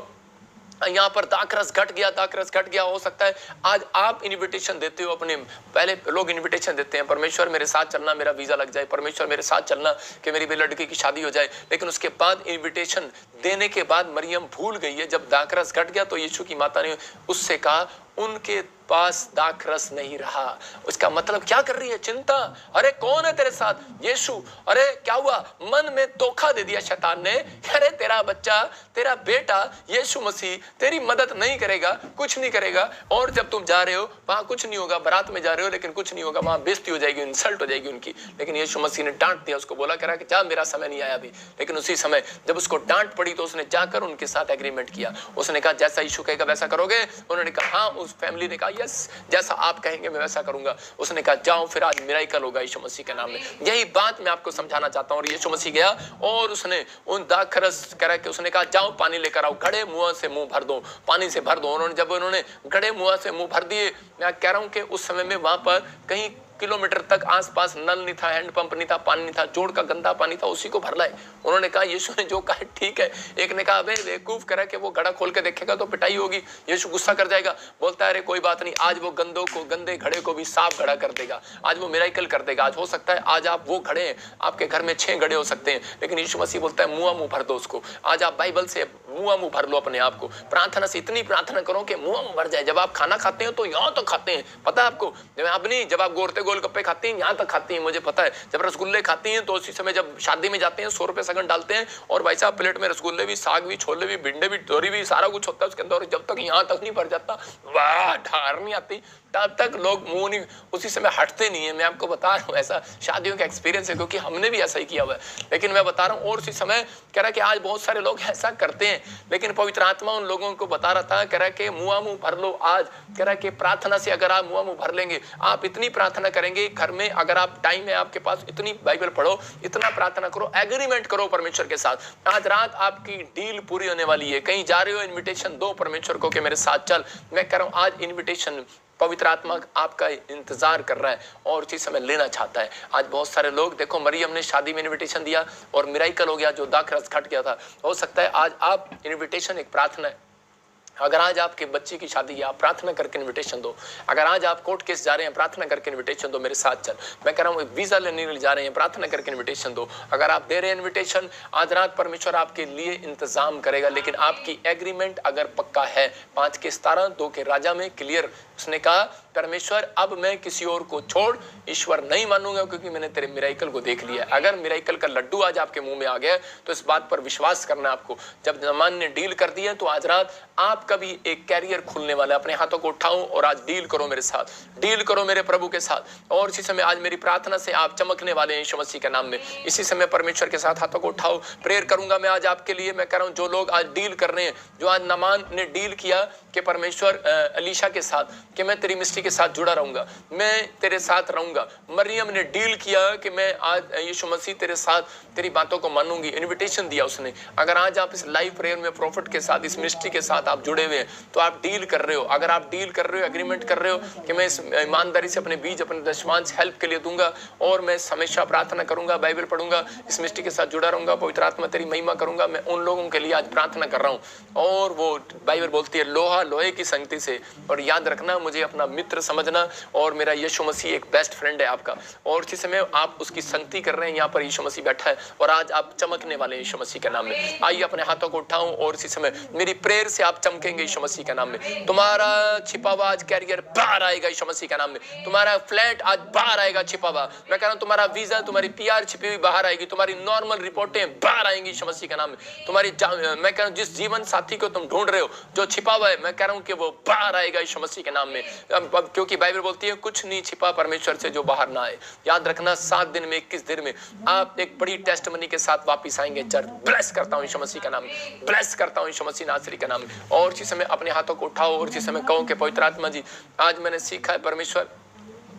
यहाँ पर दाखरस घट गया, दाखरस घट गया। हो सकता है आज आप इन्विटेशन देते हो अपने, पहले लोग इन्विटेशन देते हैं परमेश्वर मेरे साथ चलना, मेरा वीजा लग जाए, परमेश्वर मेरे साथ चलना कि मेरी लड़की की शादी हो जाए। लेकिन उसके बाद इन्विटेशन देने के बाद मरियम भूल गई है। जब दाखरस घट गया तो यीशु की माता ने उससे कहा उनके पास दाखरस नहीं रहा। उसका मतलब क्या कर रही है? चिंता। अरे कौन है तेरे साथ? यीशु। अरे क्या हुआ? मन में धोखा दे दिया शैतान ने। अरे तेरा बच्चा, तेरा बेटा यीशु मसीह तेरी मदद नहीं करेगा, कुछ नहीं करेगा। और जब तुम जा रहे हो वहां कुछ नहीं होगा, बारात में जा रहे हो लेकिन कुछ नहीं होगा, वहां बेइज्जती हो जाएगी, इंसल्ट हो जाएगी उनकी। लेकिन यीशु मसीह ने डांट दिया उसको, बोला करा कि जा, मेरा समय नहीं आया अभी। लेकिन उसी समय जब उसको डांट पड़ी तो उसने जाकर उनके साथ एग्रीमेंट किया। उसने कहा जैसा यीशु कहेगा वैसा करोगे? उन्होंने कहा हाँ। उस फैमिली ने कहा यस, जैसा आप कहेंगे मैं वैसा करूंगा। उसने कहा जाओ, फिर आज मिरेकल होगा यीशु मसीह के नाम में। यही बात मैं आपको समझाना चाहता हूं। और यीशु मसीह गया और उसने उन दाखरस करा के उसने कहा जाओ पानी लेकर आओ, घड़े मुंह से मुंह भर दो, पानी से भर दो। उन्होंने जब उन्होंने घड़े मुंह से मुंह भर दिए, मैं कह रहा हूं कि उस समय में वहां पर कहीं किलोमीटर तक आसपास नल नहीं था, हैंडपंप नहीं था, पानी नहीं था, जोड़ का गंदा पानी था, उसी को भर लाए। उन्होंने कहा यीशु ने जो कहा ठीक है। एक ने कहा अबे बेवकूफ करा के वो घड़ा खोल के देखेगा तो पिटाई होगी, यीशु गुस्सा कर जाएगा। बोलता है अरे कोई बात नहीं, आज वो गंदे घड़े को भी साफ घड़ा कर देगा, आज वो मिरेकल कर देगा। आज हो सकता है आज आप वो घड़े, आपके घर में 6 घड़े हो सकते हैं, लेकिन यीशु मसीह बोलता है मुंह भर दो उसको। आज आप बाइबल से मुंह भर लो अपने आप को, प्रार्थना से इतनी प्रार्थना करो कि मुंह भर जाए। जब आप खाना खाते हो तो यहाँ तक खाते हैं, पता है आपको? जब आप नहीं, जब आप गोरते गोलगप्पे खाते हैं यहाँ तक खाती हैं, मुझे पता है। जब रसगुल्ले खाती हैं तो उसी समय जब शादी में जाते हैं 100 रुपए सगन डालते हैं और भाई साहब प्लेट में रसगुल्ले भी, साग भी, छोले भी, भिंडे भी, तोरी भी, सारा कुछ होता है उसके अंदर। जब तक यहाँ तक नहीं भर जाता, वाह ढार नहीं आती, तब तक लोग मुंह नहीं, उसी समय हटते नहीं है। मैं आपको बता रहा हूँ, ऐसा शादियों का एक्सपीरियंस है, क्योंकि हमने भी ऐसा ही किया हुआ है। लेकिन मैं बता रहा हूँ, और उसी समय कह रहा है कि आज बहुत सारे लोग ऐसा करते हैं, लेकिन पवित्र आत्मा उन लोगों को बता रहा था, कह रहा है कि मुंह भर लो आज। कह रहा है कि प्रार्थना से अगर आप मुंह भर लेंगे, आप इतनी प्रार्थना करेंगे घर में, अगर आप टाइम है आपके पास, इतनी बाइबल पढ़ो, इतना प्रार्थना करो, एग्रीमेंट करो परमेश्वर के साथ। आज रात आपकी डील पूरी होने वाली है। कहीं जा रहे हो, इन्विटेशन दो परमेश्वर को कि मेरे साथ चल। मैं कह रहा हूँ आज इन्विटेशन पवित्र आत्मा आपका इंतजार कर रहा है और इसी समय लेना चाहता है। आज बहुत सारे लोग, देखो मरियम ने शादी में इन्विटेशन दिया और मिरेकल हो गया, जो दाखरस घट गया था। हो सकता है आज आप इन्विटेशन, एक प्रार्थना है। अगर आज आपके बच्चे की शादी है, आप प्रार्थना करके इनविटेशन दो। अगर आज आप कोर्ट केस जा रहे हैं, प्रार्थना करके इनविटेशन दो, मेरे साथ चल। मैं कह रहा हूँ वीजा लेने के लिए जा रहे हैं, प्रार्थना करके इनविटेशन दो। अगर आप दे रहे हैं इनविटेशन, आज रात परमेश्वर आपके लिए इंतजाम करेगा। लेकिन आपकी एग्रीमेंट अगर पक्का है, 5 के 17 2 के राजा में क्लियर उसने कहा परमेश्वर अब मैं किसी और को छोड़ ईश्वर नहीं मानूंगा, क्योंकि मैंने तेरे मिरेकल को देख लिया। अगर मिरेकल का लड्डू आज आपके मुंह में आ गया तो इस बात पर विश्वास करना आपको। जब नमान ने डील कर दिया तो आज रात आपका भी एक कैरियर खुलने वाला है। अपने हाथों को उठाओ और आज डील करो मेरे साथ, डील करो मेरे प्रभु के साथ। और इसी समय आज मेरी प्रार्थना से आप चमकने वाले हैं यीशु मसीह के नाम में। इसी समय परमेश्वर के साथ हाथों को उठाओ, प्रेयर करूंगा मैं आज आपके लिए। मैं कह रहा हूं जो लोग आज डील कर रहे हैं, जो आज नमान ने डील किया कि परमेश्वर अलीशा के साथ कि मैं तेरी मिस्ट्री के साथ जुड़ा रहूंगा, मैं तेरे साथ रहूंगा। मरियम ने डील किया कि मैं आज यीशु मसीह तेरे साथ तेरी बातों को मानूंगी, इनविटेशन दिया उसने। अगर आज आप इस लाइव प्रेयर में प्रॉफिट के साथ, इस मिस्ट्री के साथ आप जुड़े हुए हैं तो आप डील कर रहे हो। अगर आप डील कर रहे हो, एग्रीमेंट कर रहे हो कि मैं इस ईमानदारी से अपने बीज, अपने दशमांश हेल्प के लिए दूंगा और मैं हमेशा प्रार्थना करूंगा, बाइबल पढ़ूंगा, इस मिस्ट्री के साथ जुड़ा रहूंगा, पवित्र आत्मा तेरी महिमा करूंगा, मैं उन लोगों के लिए आज प्रार्थना कर रहा हूं। और वो बाइबल बोलती है लोहा लोहे की संगति से। और याद रखना, मुझे अपना मित्र समझना, और मेरा यीशु मसीह एक बेस्ट फ्रेंड है आपका। और इसी समय आप उसकी संगति कर रहे हैं, यहाँ पर यीशु मसीह बैठा है और आज आप चमकने वाले हैं यीशु मसीह के नाम में। आइए अपने हाथों को उठाऊं और इसी समय मेरी प्रेयर से आप चमकेंगे यीशु मसीह के नाम में। तुम्हारा छिपा हुआ आज कैरियर बाहर आएगा यीशु मसीह के नाम में। तुम्हारा फ्लैट आज बाहर आएगा छिपा हुआ। मैं कह रहा हूं तुम्हारा वीजा, तुम्हारी PR छिपी हुई बाहर आएगी, तुम्हारी नॉर्मल रिपोर्टें बाहर आएंगी यीशु मसीह के नाम में। तुम्हारी मैं कह रहा हूं जिस जीवन साथी को तुम ढूंढ रहे हो, जो छिपा हुआ है, मैं कह रहा हूं कि वो बाहर आएगा यीशु मसीह के नाम में। क्योंकि बाइबल बोलती है कुछ नहीं छिपा परमेश्वर से जो बाहर ना आए। याद रखना 7 दिन में 21 दिन में आप एक बड़ी टेस्टमनी के साथ वापस आएंगे। चर्च ब्लेस करता हूं यीशु मसीह का नाम, ब्लेस करता हूं यीशु मसीह नासरी का नाम। और इसी समय अपने हाथों को उठाओ और इसी समय कहो कि पवित्र आत्मा जी, आज मैंने सीखा है परमेश्वर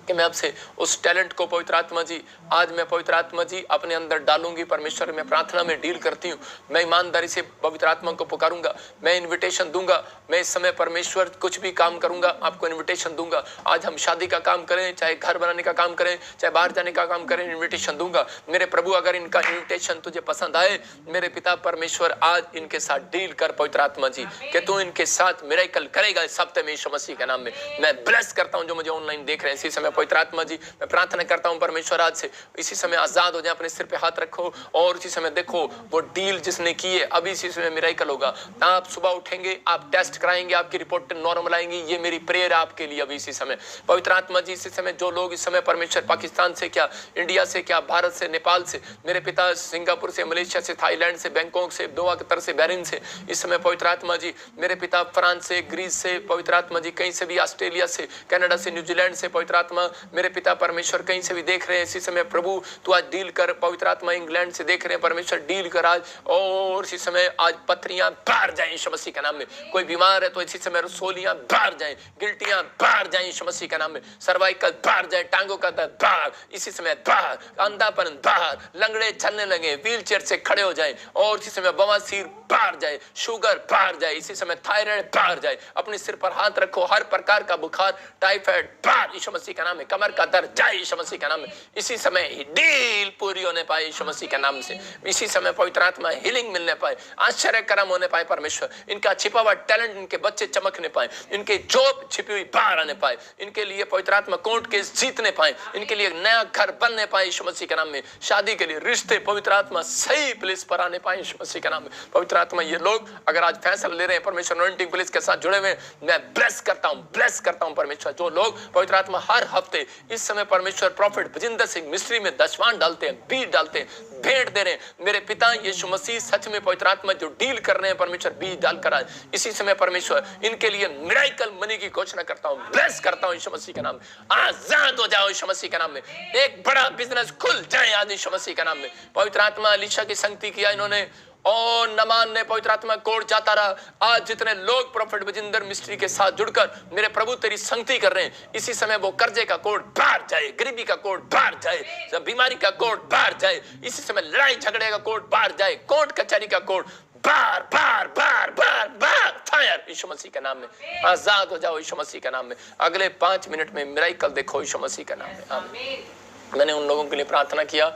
कि मैं आपसे उस टैलेंट को पवित्र आत्मा जी, आज मैं पवित्र आत्मा जी अपने अंदर डालूंगी। परमेश्वर मैं प्रार्थना में डील करती हूँ, मैं ईमानदारी से पवित्र आत्मा को पुकारूंगा, मैं इनविटेशन दूंगा। मैं इस समय परमेश्वर कुछ भी काम करूंगा, आपको इनविटेशन दूंगा। आज हम शादी का काम करें, चाहे घर बनाने का काम करें, चाहे बाहर जाने का काम करें, इन्विटेशन दूंगा। मेरे प्रभु अगर इनका इन्विटेशन तुझे पसंद आए, मेरे पिता परमेश्वर आज इनके साथ डील कर पवित्र आत्मा जी कि तू इनके साथ मिरेकल करेगा इस हफ्ते में यीशु मसीह के नाम में। मैं ब्लेस करता हूँ जो मुझे ऑनलाइन देख रहे हैं। इसी समय पवित्र आत्मा जी मैं प्रार्थना करता हूँ परमेश्वर आज से इसी समय आजाद हो जाए, अपने सिर पे हाथ रखो और इसी समय देखो वो डील जिसने की है अभी इसी समय मिरेकल होगा। आप सुबह उठेंगे, आप टेस्ट कराएंगे, आपकी रिपोर्ट नॉर्मल आएंगी। ये मेरी प्रेयर आपके लिए अभी इसी समय पवित्र आत्मा जी। इसी समय जो लोग इस समय परमेश्वर पाकिस्तान से क्या, इंडिया से क्या, भारत से, नेपाल से, मेरे पिता सिंगापुर से, मलेशिया से, थाईलैंड से, बैंकॉक से, दोहा कतर से, बहरीन से, इस समय पवित्र आत्मा जी मेरे पिता फ्रांस से, ग्रीस से, पवित्र आत्मा जी कहीं से भी, ऑस्ट्रेलिया से, कनाडा से, न्यूजीलैंड से, पवित्र आत्मा मेरे पिता परमेश्वर कहीं से भी देख रहे हैं इसी समय प्रभु तू आज डील कर। पवित्र आत्मा इंग्लैंड से देख रहे हैं परमेश्वर डील कर आज, और इसी समय आज पत्रियां बाहर जाएं यीशु मसीह के नाम में। कोई बीमार है तो इसी समय रसोलियां बाहर जाएं, गिल्टियां बाहर जाएं यीशु मसीह के नाम में, सर्वाइकल बाहर जाए, टांगों का दर्द बाहर इसी समय बाहर, अंधापन बाहर, लंगड़े चलने लगे, व्हील चेयर से खड़े हो जाए और इसी समय बवासीर बाहर जाए, शुगर बाहर जाए, इसी समय थायराइड बाहर जाए। अपने सिर पर हाथ रखो, हर प्रकार का बुखार, टाइफाइड बाहर यीशु मसीह का नाम में, कमर का दर्द जाए यीशु मसीह का नाम में। इसी समय डील पूरी होने पाए यीशु मसीह के नाम से। इसी समय पवित्र आत्मा हीलिंग मिलने पाए, आश्चर्य कर्म होने पाए परमेश्वर। इनका छिपा हुआ टैलेंट, इनके बच्चे चमकने पाए, इनके जॉब छिपी हुई बाहर आने पाए, इनके लिए पवित्र आत्मा कोर्ट केस जीतने पाए, इनके लिए नया घर बनने पाए यीशु मसीह के नाम में। शादी के लिए रिश्ते पवित्र आत्मा सही प्लेस पर आने पाए यीशु मसीह के नाम में। पवित्र आत्मा ये लोग अगर आज फैसला ले रहे हैं परमेश्वर अनॉइंटिंग पुलिस के साथ जुड़े हुए, मैं ब्लेस करता हूं परमेश्वर। जो लोग पवित्र आत्मा हर हफ्ते इस समय परमेश्वर प्रॉफिट भजिंदर सिंह मिस्ट्री में दशवान डालते हैं, बीज डालते हैं, भेंट दे रहे हैं, मेरे पिता यीशु मसीह सच में पवित्र आत्मा जो डील कर रहे हैं परमेश्वर बीज डालकर आज इसी समय परमेश्वर इनके लिए मिरेकल मनी की घोषणा करता हूं, ब्लेस करता हूं यीशु मसीह के नाम में। आजाद हो जाओ यीशु मसीह के नाम में, एक बड़ा बिजनेस खुल जाए आज यीशु मसीह के नाम में। पवित्र आत्मा अलीशा की संगति किया इन्होंने और नमान ने पवित्र आत्मा कोर्ट जाता रहा। आज जितने लोग प्रॉफिट बजिंदर मिस्ट्री के साथ जुड़कर मेरे प्रभु तेरी संगति कर रहे हैं, इसी समय वो कर्जे का कोर्ट बाहर जाए, गरीबी का कोर्ट बाहर जाए, बीमारी का कोर्ट बाहर जाए, इसी समय लड़ाई झगड़े का कोर्ट बाहर जाए, कोर्ट कचहरी का कोर्ट बार बार बार बार बार फायर यीशु मसीह के नाम में। आजाद हो जाओ यीशु मसीह के नाम में। अगले 5 मिनट में मिरेकल देखो यीशु मसीह के नाम में। आमीन। मैंने उन लोगों के लिए प्रार्थना किया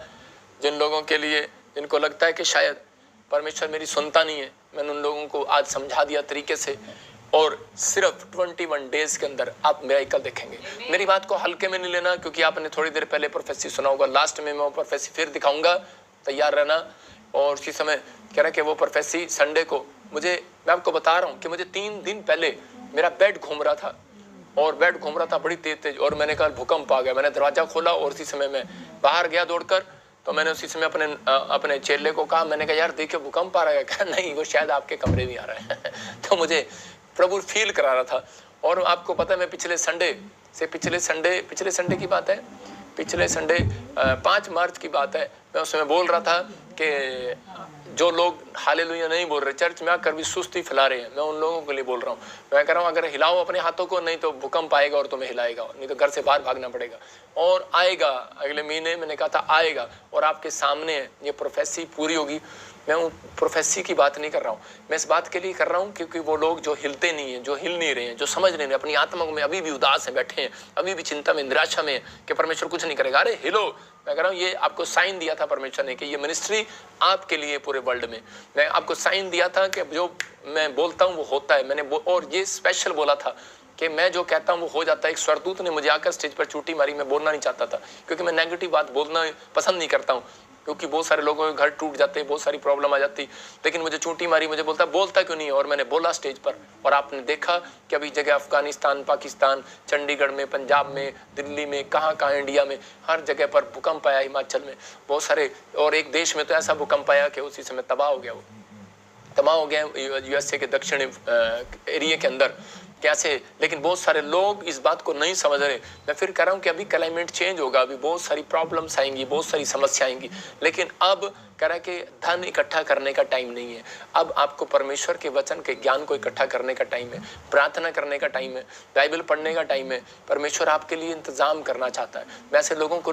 जिन लोगों के लिए जिनको लगता है कि शायद परमेश्वर मेरी सुनता नहीं है, मैंने उन लोगों को आज समझा दिया तरीके से, और सिर्फ 21 डेज के अंदर आप मिरेकल देखेंगे। मेरी बात को हल्के में नहीं लेना, क्योंकि आपने थोड़ी देर पहले प्रोफेसी सुना होगा, लास्ट में मैं वो प्रोफेसी फिर दिखाऊंगा, तैयार रहना। और उसी समय कह रहा कि वो प्रोफेसी संडे को मैं आपको बता रहा हूँ कि मुझे 3 दिन पहले मेरा बेड घूम रहा था, और बेड घूम रहा था बड़ी तेज, और मैंने कहा भूकंप आ गया। मैंने दरवाजा खोला और उसी समय मैं बाहर गया दौड़कर, तो मैंने उसी समय अपने चेले को कहा, मैंने कहा यार देखिए भूकंप आ रहा है। कहा नहीं, वो शायद आपके कमरे में आ रहा है। तो मुझे प्रभु फील करा रहा था। और आपको पता है मैं पिछले संडे की बात है, पिछले संडे 5 मार्च की बात है, मैं उस समय बोल रहा था कि जो लोग हालेलुया नहीं बोल रहे, चर्च में आकर भी सुस्ती फैला रहे हैं, मैं उन लोगों के लिए बोल रहा हूँ। मैं कह रहा हूँ अगर हिलाओ अपने हाथों को, नहीं तो भूकंप आएगा और तुम्हें हिलाएगा, नहीं तो घर से बाहर भागना पड़ेगा। और आएगा अगले महीने, मैंने कहा था आएगा, और आपके सामने ये प्रोफेसी पूरी होगी। मैं उन प्रोफेसी की बात नहीं कर रहा हूँ, मैं इस बात के लिए कर रहा हूँ क्योंकि वो लोग जो हिलते नहीं हैं, जो हिल नहीं रहे हैं, जो समझ नहीं रहे, अपनी आत्मा में अभी भी उदास है, बैठे हैं, अभी भी चिंता में, निराशा में कि परमेश्वर कुछ नहीं करेगा। अरे हिलो, मैं कह रहा हूँ ये आपको साइन दिया था परमेश्वर ने कि ये मिनिस्ट्री आपके लिए पूरे वर्ल्ड में। मैं आपको साइन दिया था कि जो मैं बोलता हूँ वो होता है। मैंने और ये स्पेशल बोला था कि मैं जो कहता हूँ वो हो जाता है। एक स्वरदूत ने मुझे आकर स्टेज पर चूटी मारी, मैं बोलना नहीं चाहता था क्योंकि मैं नेगेटिव बात बोलना पसंद नहीं करता हूँ, क्योंकि बहुत सारे लोगों के घर टूट जाते हैं, बहुत सारी प्रॉब्लम आ जाती। लेकिन मुझे चूंटी मारी, मुझे बोलता क्यों नहीं है, और मैंने बोला स्टेज पर। और आपने देखा कि अभी जगह अफगानिस्तान, पाकिस्तान, चंडीगढ़ में, पंजाब में, दिल्ली में, कहाँ इंडिया में, हर जगह पर भूकंप आया, हिमाचल में बहुत सारे, और एक देश में तो ऐसा भूकंप आया कि उसी समय तबाह हो गया, वो तबाह हो गया यूएसए के दक्षिण एरिया के अंदर कैसे। लेकिन बहुत सारे लोग इस बात को नहीं समझ रहे। मैं फिर कह रहा हूँ कि अभी क्लाइमेट चेंज होगा, अभी बहुत सारी प्रॉब्लम्स आएंगी, बहुत सारी समस्या आएंगी, लेकिन अब कह रहा है कि धन इकट्ठा करने का टाइम नहीं है। अब आपको परमेश्वर के वचन के ज्ञान को इकट्ठा करने का टाइम है, प्रार्थना करने का टाइम है, बाइबल पढ़ने का टाइम है। परमेश्वर आपके लिए इंतजाम करना चाहता है। वैसे लोगों को